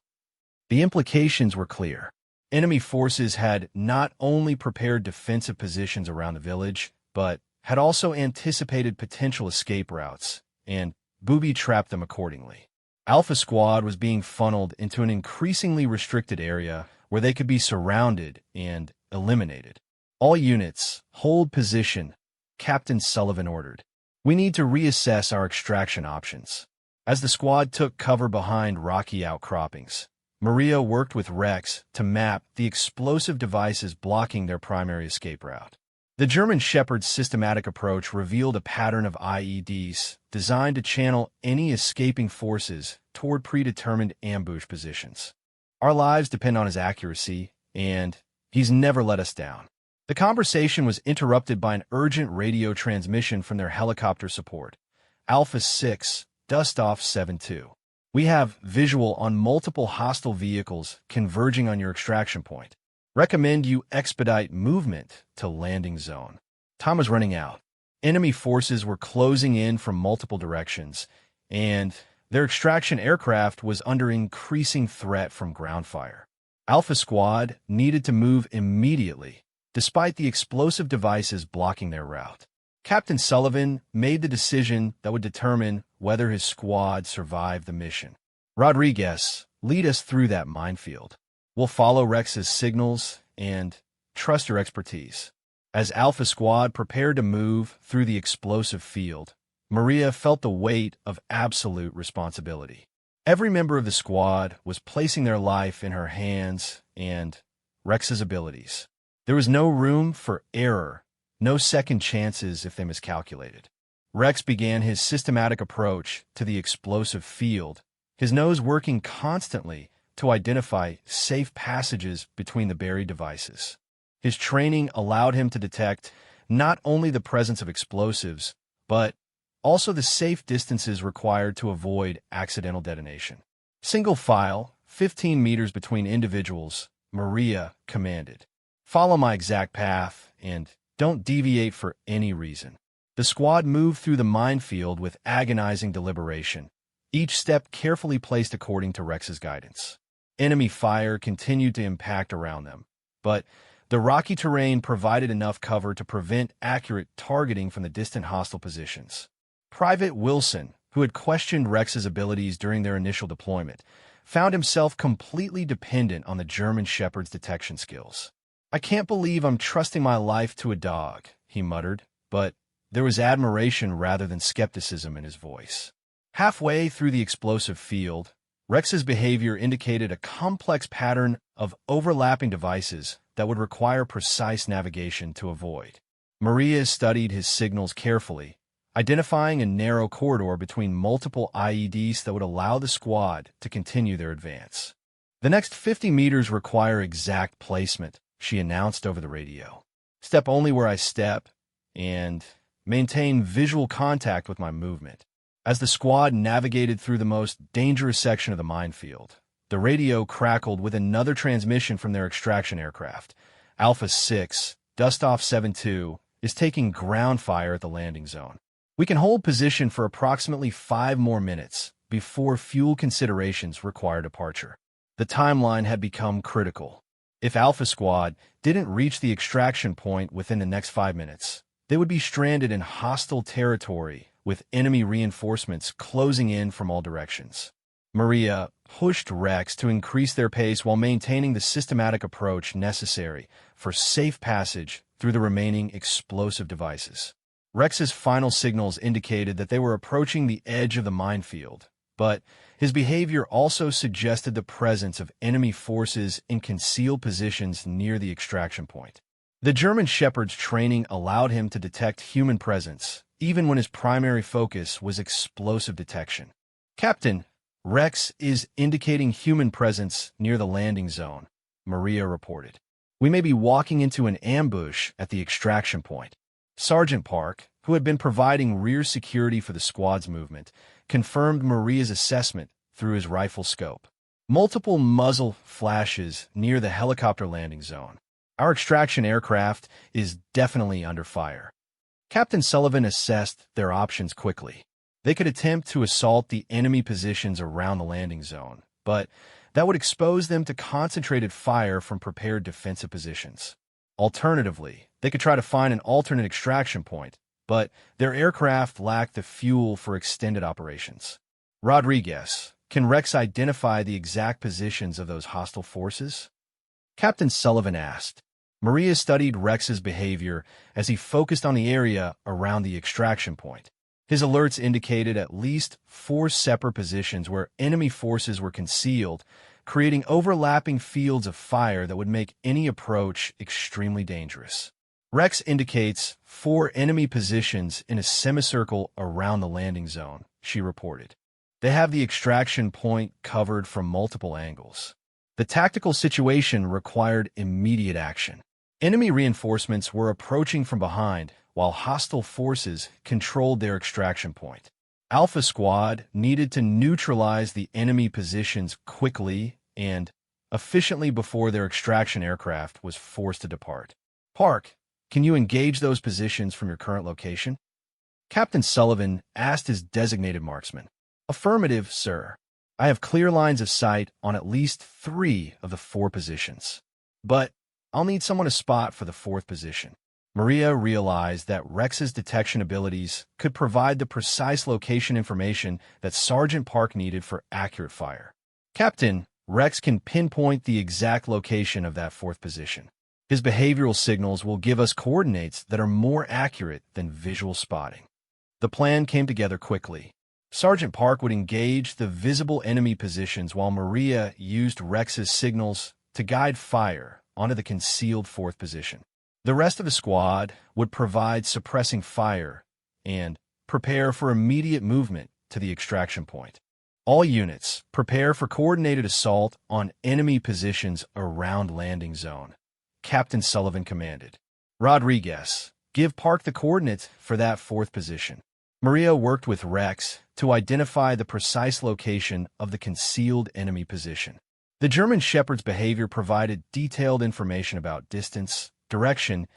The implications were clear. Enemy forces had not only prepared defensive positions around the village, but had also anticipated potential escape routes and booby-trapped them accordingly. Alpha Squad was being funneled into an increasingly restricted area where they could be surrounded and eliminated. "All units, hold position," Captain Sullivan ordered. "We need to reassess our extraction options." As the squad took cover behind rocky outcroppings, Maria worked with Rex to map the explosive devices blocking their primary escape route. The German Shepherd's systematic approach revealed a pattern of IEDs designed to channel any escaping forces toward predetermined ambush positions. "Our lives depend on his accuracy, and he's never let us down." The conversation was interrupted by an urgent radio transmission from their helicopter support. "Alpha 6, Dust-Off 7-2. We have visual on multiple hostile vehicles converging on your extraction point. Recommend you expedite movement to landing zone." Time was running out. Enemy forces were closing in from multiple directions, and their extraction aircraft was under increasing threat from ground fire. Alpha Squad needed to move immediately, despite the explosive devices blocking their route. Captain Sullivan made the decision that would determine whether his squad survived the mission. "Rodriguez, lead us through that minefield. We'll follow Rex's signals and trust your expertise." As Alpha Squad prepared to move through the explosive field, Maria felt the weight of absolute responsibility. Every member of the squad was placing their life in her hands and Rex's abilities. There was no room for error, no second chances if they miscalculated. Rex began his systematic approach to the explosive field, his nose working constantly to identify safe passages between the buried devices. His training allowed him to detect not only the presence of explosives, but also the safe distances required to avoid accidental detonation. "Single file, 15 meters between individuals," Maria commanded. "Follow my exact path and don't deviate for any reason." The squad moved through the minefield with agonizing deliberation, each step carefully placed according to Rex's guidance. Enemy fire continued to impact around them, but the rocky terrain provided enough cover to prevent accurate targeting from the distant hostile positions. Private Wilson, who had questioned Rex's abilities during their initial deployment, found himself completely dependent on the German Shepherd's detection skills. "I can't believe I'm trusting my life to a dog," he muttered, but there was admiration rather than skepticism in his voice. Halfway through the explosive field, Rex's behavior indicated a complex pattern of overlapping devices that would require precise navigation to avoid. Maria studied his signals carefully, identifying a narrow corridor between multiple IEDs that would allow the squad to continue their advance. "The next 50 meters require exact placement," she announced over the radio. "Step only where I step, and maintain visual contact with my movement." As the squad navigated through the most dangerous section of the minefield, the radio crackled with another transmission from their extraction aircraft. "Alpha 6, Dust-Off 7-2, is taking ground fire at the landing zone. We can hold position for approximately 5 more minutes before fuel considerations require departure." The timeline had become critical. If Alpha Squad didn't reach the extraction point within the next 5 minutes, they would be stranded in hostile territory with enemy reinforcements closing in from all directions. Maria pushed Rex to increase their pace while maintaining the systematic approach necessary for safe passage through the remaining explosive devices. Rex's final signals indicated that they were approaching the edge of the minefield, but his behavior also suggested the presence of enemy forces in concealed positions near the extraction point. The German Shepherd's training allowed him to detect human presence, even when his primary focus was explosive detection. "Captain, Rex is indicating human presence near the landing zone, Maria reported. We may be walking into an ambush at the extraction point. Sergeant Park, who had been providing rear security for the squad's movement, confirmed Maria's assessment through his rifle scope. Multiple muzzle flashes near the helicopter landing zone. Our extraction aircraft is definitely under fire. Captain Sullivan assessed their options quickly. They could attempt to assault the enemy positions around the landing zone, but that would expose them to concentrated fire from prepared defensive positions. Alternatively, they could try to find an alternate extraction point, but their aircraft lacked the fuel for extended operations. Rodriguez, can Rex identify the exact positions of those hostile forces? Captain Sullivan asked. Maria studied Rex's behavior as he focused on the area around the extraction point. His alerts indicated at least 4 separate positions where enemy forces were concealed, creating overlapping fields of fire that would make any approach extremely dangerous. Rex indicates 4 enemy positions in a semicircle around the landing zone, she reported. They have the extraction point covered from multiple angles. The tactical situation required immediate action. Enemy reinforcements were approaching from behind, while hostile forces controlled their extraction point. Alpha Squad needed to neutralize the enemy positions quickly and efficiently before their extraction aircraft was forced to depart. Park, can you engage those positions from your current location? Captain Sullivan asked his designated marksman. Affirmative, sir. I have clear lines of sight on at least 3 of the 4 positions. But I'll need someone to spot for the 4th position. Maria realized that Rex's detection abilities could provide the precise location information that Sergeant Park needed for accurate fire. Captain, Rex can pinpoint the exact location of that 4th position. His behavioral signals will give us coordinates that are more accurate than visual spotting. The plan came together quickly. Sergeant Park would engage the visible enemy positions while Maria used Rex's signals to guide fire onto the concealed 4th position. The rest of the squad would provide suppressing fire and prepare for immediate movement to the extraction point. All units prepare for coordinated assault on enemy positions around landing zone, Captain Sullivan commanded. Rodriguez, give Park the coordinates for that 4th position. Maria worked with Rex to identify the precise location of the concealed enemy position. The German Shepherd's behavior provided detailed information about distance, direction,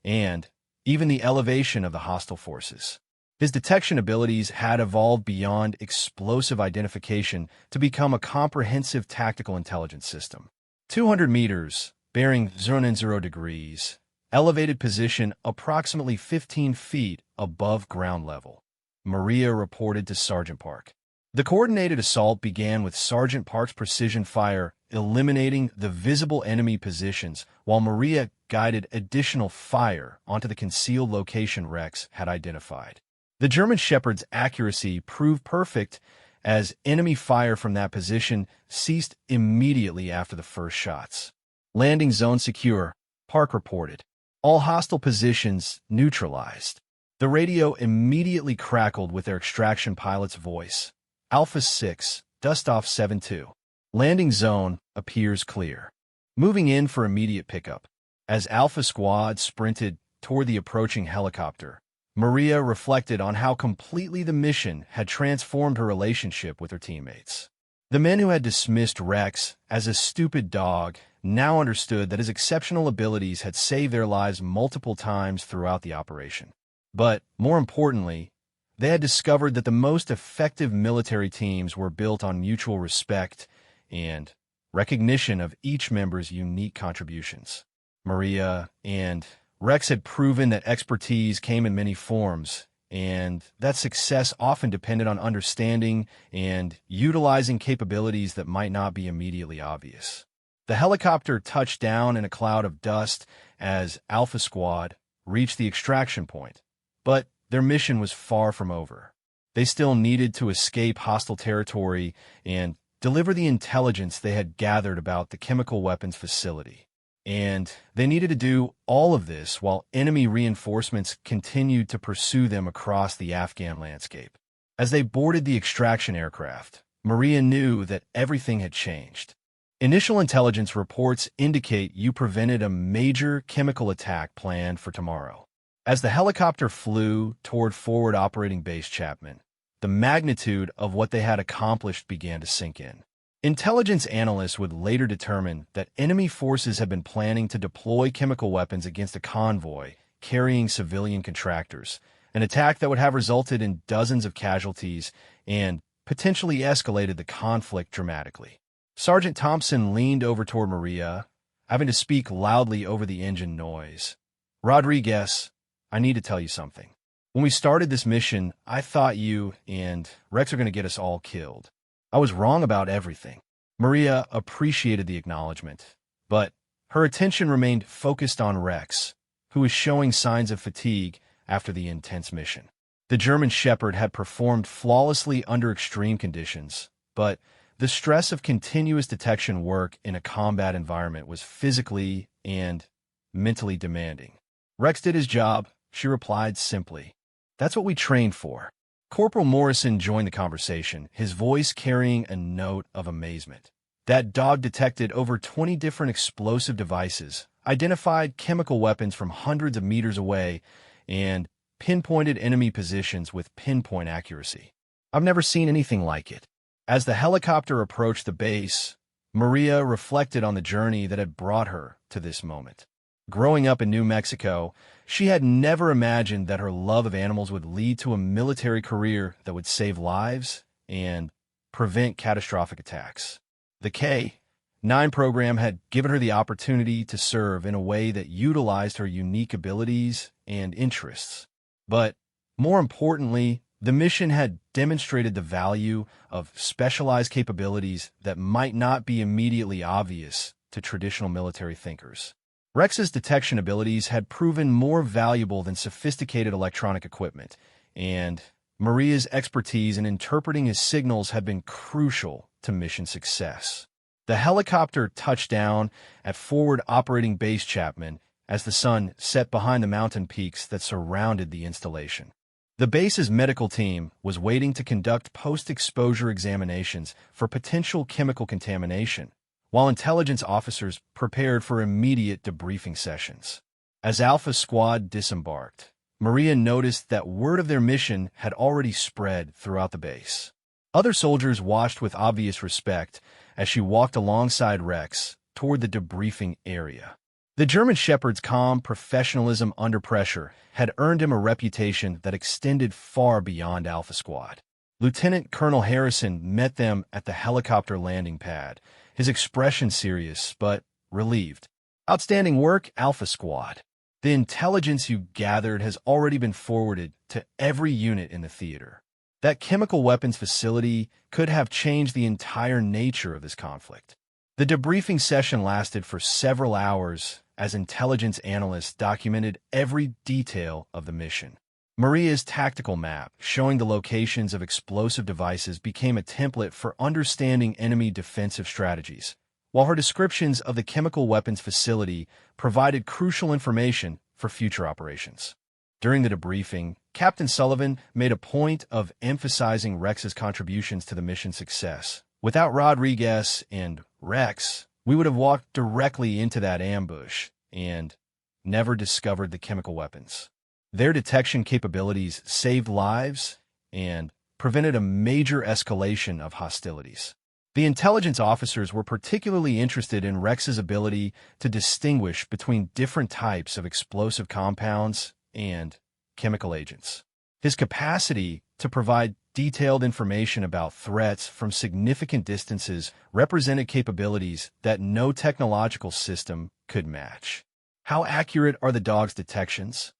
and even the elevation of the hostile forces. His detection abilities had evolved beyond explosive identification to become a comprehensive tactical intelligence system. 200 meters, bearing 0 degrees, elevated position approximately 15 feet above ground level, Maria reported to Sergeant Park. The coordinated assault began with Sergeant Park's precision fire eliminating the visible enemy positions, while Maria guided additional fire onto the concealed location Rex had identified. The German Shepherd's accuracy proved perfect as enemy fire from that position ceased immediately after the first shots. Landing zone secure, Park reported. All hostile positions neutralized. The radio immediately crackled with their extraction pilot's voice. Alpha 6, Dustoff 7-2. Landing zone appears clear. Moving in for immediate pickup. As Alpha Squad sprinted toward the approaching helicopter, Maria reflected on how completely the mission had transformed her relationship with her teammates. The men who had dismissed Rex as a stupid dog now understood that his exceptional abilities had saved their lives multiple times throughout the operation. But, more importantly, they had discovered that the most effective military teams were built on mutual respect and recognition of each member's unique contributions. Maria and Rex had proven that expertise came in many forms, and that success often depended on understanding and utilizing capabilities that might not be immediately obvious. The helicopter touched down in a cloud of dust as Alpha Squad reached the extraction point, but their mission was far from over. They still needed to escape hostile territory and deliver the intelligence they had gathered about the chemical weapons facility. And they needed to do all of this while enemy reinforcements continued to pursue them across the Afghan landscape. As they boarded the extraction aircraft, Maria knew that everything had changed. Initial intelligence reports indicate you prevented a major chemical attack planned for tomorrow. As the helicopter flew toward forward operating base Chapman, the magnitude of what they had accomplished began to sink in. Intelligence analysts would later determine that enemy forces had been planning to deploy chemical weapons against a convoy carrying civilian contractors, an attack that would have resulted in dozens of casualties and potentially escalated the conflict dramatically. Sergeant Thompson leaned over toward Maria, having to speak loudly over the engine noise. "Rodriguez, I need to tell you something. When we started this mission, I thought you and Rex are going to get us all killed. I was wrong about everything." Maria appreciated the acknowledgement, but her attention remained focused on Rex, who was showing signs of fatigue after the intense mission. The German Shepherd had performed flawlessly under extreme conditions, but the stress of continuous detection work in a combat environment was physically and mentally demanding. "Rex did his job," she replied simply. "That's what we trained for." Corporal Morrison joined the conversation, his voice carrying a note of amazement. "That dog detected over 20 different explosive devices, identified chemical weapons from hundreds of meters away, and pinpointed enemy positions with pinpoint accuracy. I've never seen anything like it." As the helicopter approached the base, Maria reflected on the journey that had brought her to this moment. Growing up in New Mexico, she had never imagined that her love of animals would lead to a military career that would save lives and prevent catastrophic attacks. The K-9 program had given her the opportunity to serve in a way that utilized her unique abilities and interests. But more importantly, the mission had demonstrated the value of specialized capabilities that might not be immediately obvious to traditional military thinkers. Rex's detection abilities had proven more valuable than sophisticated electronic equipment, and Maria's expertise in interpreting his signals had been crucial to mission success. The helicopter touched down at forward operating base Chapman as the sun set behind the mountain peaks that surrounded the installation. The base's medical team was waiting to conduct post-exposure examinations for potential chemical contamination, while intelligence officers prepared for immediate debriefing sessions. As Alpha Squad disembarked, Maria noticed that word of their mission had already spread throughout the base. Other soldiers watched with obvious respect as she walked alongside Rex toward the debriefing area. The German Shepherd's calm professionalism under pressure had earned him a reputation that extended far beyond Alpha Squad. Lieutenant Colonel Harrison met them at the helicopter landing pad, his expression serious but relieved. "Outstanding work, Alpha Squad. The intelligence you gathered has already been forwarded to every unit in the theater. That chemical weapons facility could have changed the entire nature of this conflict." The debriefing session lasted for several hours as intelligence analysts documented every detail of the mission. Maria's tactical map, showing the locations of explosive devices, became a template for understanding enemy defensive strategies, while her descriptions of the chemical weapons facility provided crucial information for future operations. During the debriefing, Captain Sullivan made a point of emphasizing Rex's contributions to the mission's success. "Without Rodriguez and Rex, we would have walked directly into that ambush and never discovered the chemical weapons. Their detection capabilities saved lives and prevented a major escalation of hostilities." The intelligence officers were particularly interested in Rex's ability to distinguish between different types of explosive compounds and chemical agents. His capacity to provide detailed information about threats from significant distances represented capabilities that no technological system could match. "How accurate are the dog's detections?"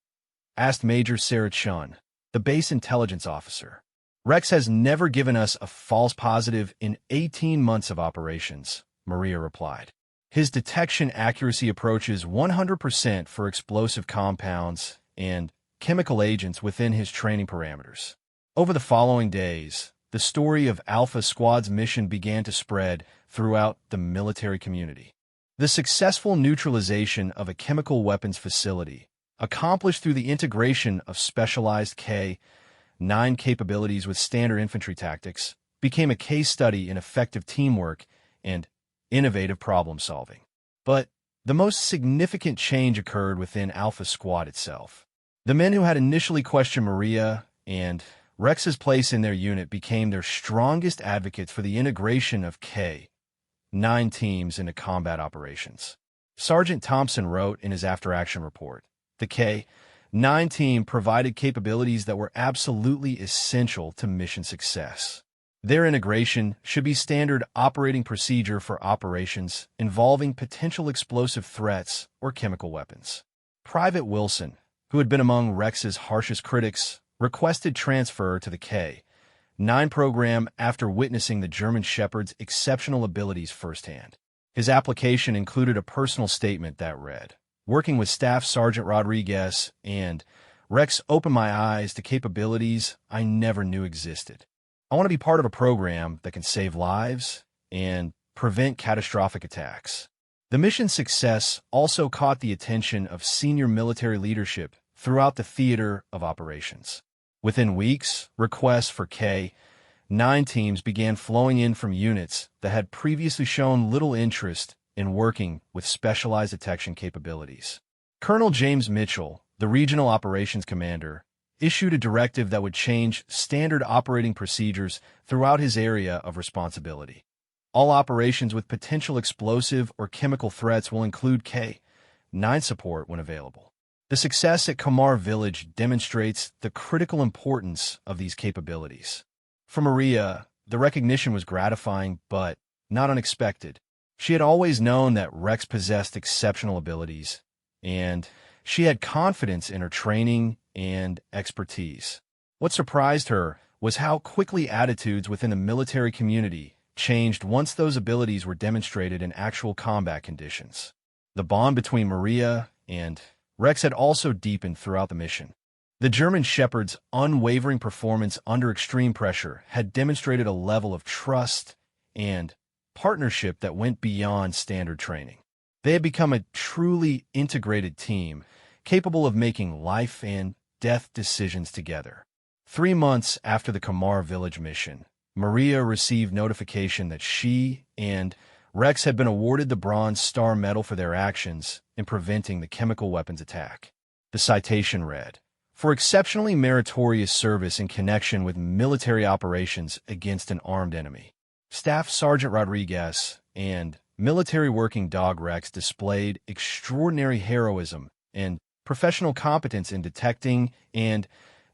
asked Major Sarah Chun, the base intelligence officer. "Rex has never given us a false positive in 18 months of operations," Maria replied. "His detection accuracy approaches 100% for explosive compounds and chemical agents within his training parameters." Over the following days, the story of Alpha Squad's mission began to spread throughout the military community. The successful neutralization of a chemical weapons facility, accomplished through the integration of specialized K-9 capabilities with standard infantry tactics, became a case study in effective teamwork and innovative problem-solving. But the most significant change occurred within Alpha Squad itself. The men who had initially questioned Maria and Rex's place in their unit became their strongest advocates for the integration of K-9 teams into combat operations. Sergeant Thompson wrote in his after-action report, "The K-9 team provided capabilities that were absolutely essential to mission success. Their integration should be standard operating procedure for operations involving potential explosive threats or chemical weapons." Private Wilson, who had been among Rex's harshest critics, requested transfer to the K-9 program after witnessing the German Shepherd's exceptional abilities firsthand. His application included a personal statement that read, "Working with Staff Sergeant Rodriguez and Rex opened my eyes to capabilities I never knew existed. I want to be part of a program that can save lives and prevent catastrophic attacks." The mission's success also caught the attention of senior military leadership throughout the theater of operations. Within weeks, requests for K-9 teams began flowing in from units that had previously shown little interest in working with specialized detection capabilities. Colonel James Mitchell, the regional operations commander, issued a directive that would change standard operating procedures throughout his area of responsibility. All operations with potential explosive or chemical threats will include K-9 support when available. The success at Kamar Village demonstrates the critical importance of these capabilities. For Maria, the recognition was gratifying but not unexpected. She had always known that Rex possessed exceptional abilities, and she had confidence in her training and expertise. What surprised her was how quickly attitudes within the military community changed once those abilities were demonstrated in actual combat conditions. The bond between Maria and Rex had also deepened throughout the mission. The German Shepherd's unwavering performance under extreme pressure had demonstrated a level of trust and partnership that went beyond standard training. They had become a truly integrated team, capable of making life and death decisions together. 3 months after the Kamar Village mission, Maria received notification that she and Rex had been awarded the Bronze Star Medal for their actions in preventing the chemical weapons attack. The citation read, "For exceptionally meritorious service in connection with military operations against an armed enemy. Staff Sergeant Rodriguez and military working dog Rex displayed extraordinary heroism and professional competence in detecting and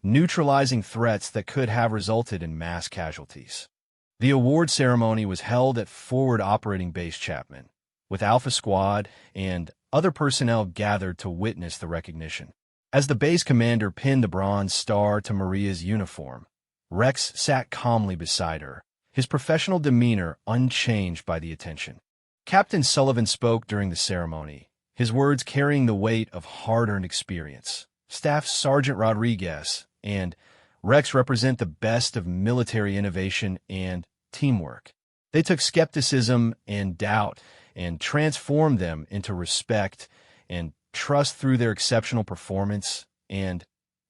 neutralizing threats that could have resulted in mass casualties." The award ceremony was held at Forward Operating Base Chapman, with Alpha Squad and other personnel gathered to witness the recognition. As the base commander pinned the Bronze Star to Maria's uniform, Rex sat calmly beside her, his professional demeanor unchanged by the attention. Captain Sullivan spoke during the ceremony, his words carrying the weight of hard-earned experience. Staff Sergeant Rodriguez and Rex represent the best of military innovation and teamwork. They took skepticism and doubt and transformed them into respect and trust through their exceptional performance and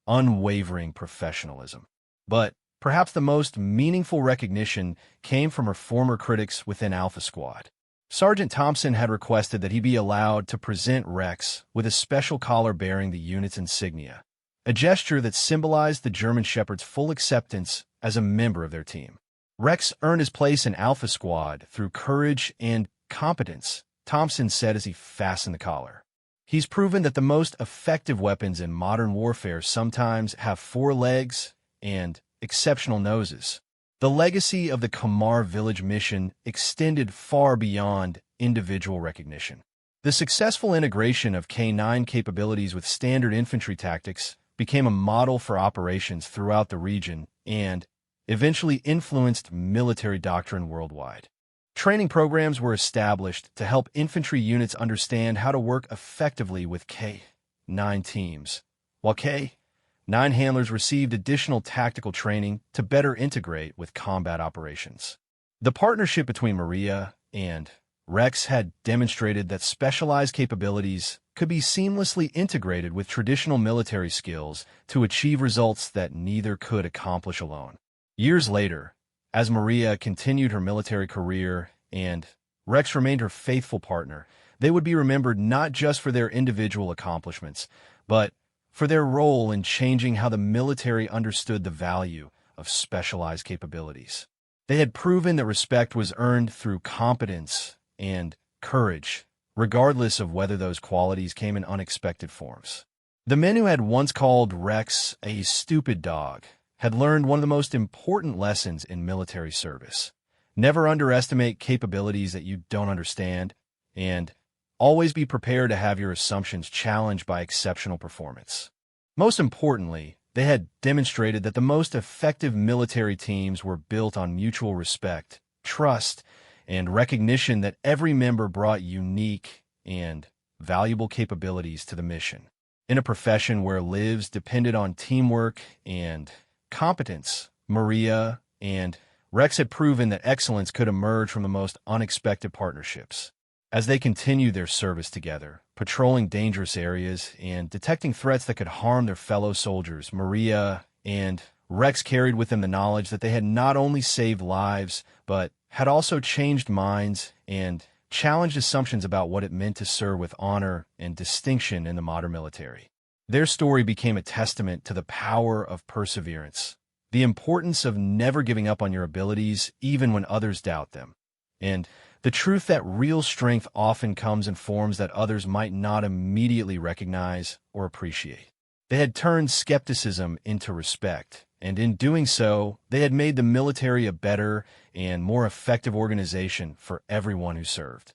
unwavering professionalism. But perhaps the most meaningful recognition came from her former critics within Alpha Squad. Sergeant Thompson had requested that he be allowed to present Rex with a special collar bearing the unit's insignia, a gesture that symbolized the German Shepherd's full acceptance as a member of their team. Rex earned his place in Alpha Squad through courage and competence, Thompson said as he fastened the collar. He's proven that the most effective weapons in modern warfare sometimes have 4 legs and exceptional noses. The legacy of the Kamar Village mission extended far beyond individual recognition. The successful integration of K-9 capabilities with standard infantry tactics became a model for operations throughout the region and eventually influenced military doctrine worldwide. Training programs were established to help infantry units understand how to work effectively with K-9 teams, while K-9 handlers received additional tactical training to better integrate with combat operations. The partnership between Maria and Rex had demonstrated that specialized capabilities could be seamlessly integrated with traditional military skills to achieve results that neither could accomplish alone. Years later, As Maria continued her military career and Rex remained her faithful partner, they would be remembered not just for their individual accomplishments, but for their role in changing how the military understood the value of specialized capabilities. They had proven that respect was earned through competence and courage, regardless of whether those qualities came in unexpected forms. The men who had once called Rex a stupid dog had learned one of the most important lessons in military service. Never underestimate capabilities that you don't understand, and always be prepared to have your assumptions challenged by exceptional performance. Most importantly, they had demonstrated that the most effective military teams were built on mutual respect, trust, and recognition that every member brought unique and valuable capabilities to the mission. In a profession where lives depended on teamwork and competence, Maria and Rex had proven that excellence could emerge from the most unexpected partnerships. As they continued their service together, patrolling dangerous areas and detecting threats that could harm their fellow soldiers, Maria and Rex carried with them the knowledge that they had not only saved lives, but had also changed minds and challenged assumptions about what it meant to serve with honor and distinction in the modern military. Their story became a testament to the power of perseverance, the importance of never giving up on your abilities even when others doubt them, and the truth that real strength often comes in forms that others might not immediately recognize or appreciate. They had turned skepticism into respect, and in doing so, they had made the military a better and more effective organization for everyone who served.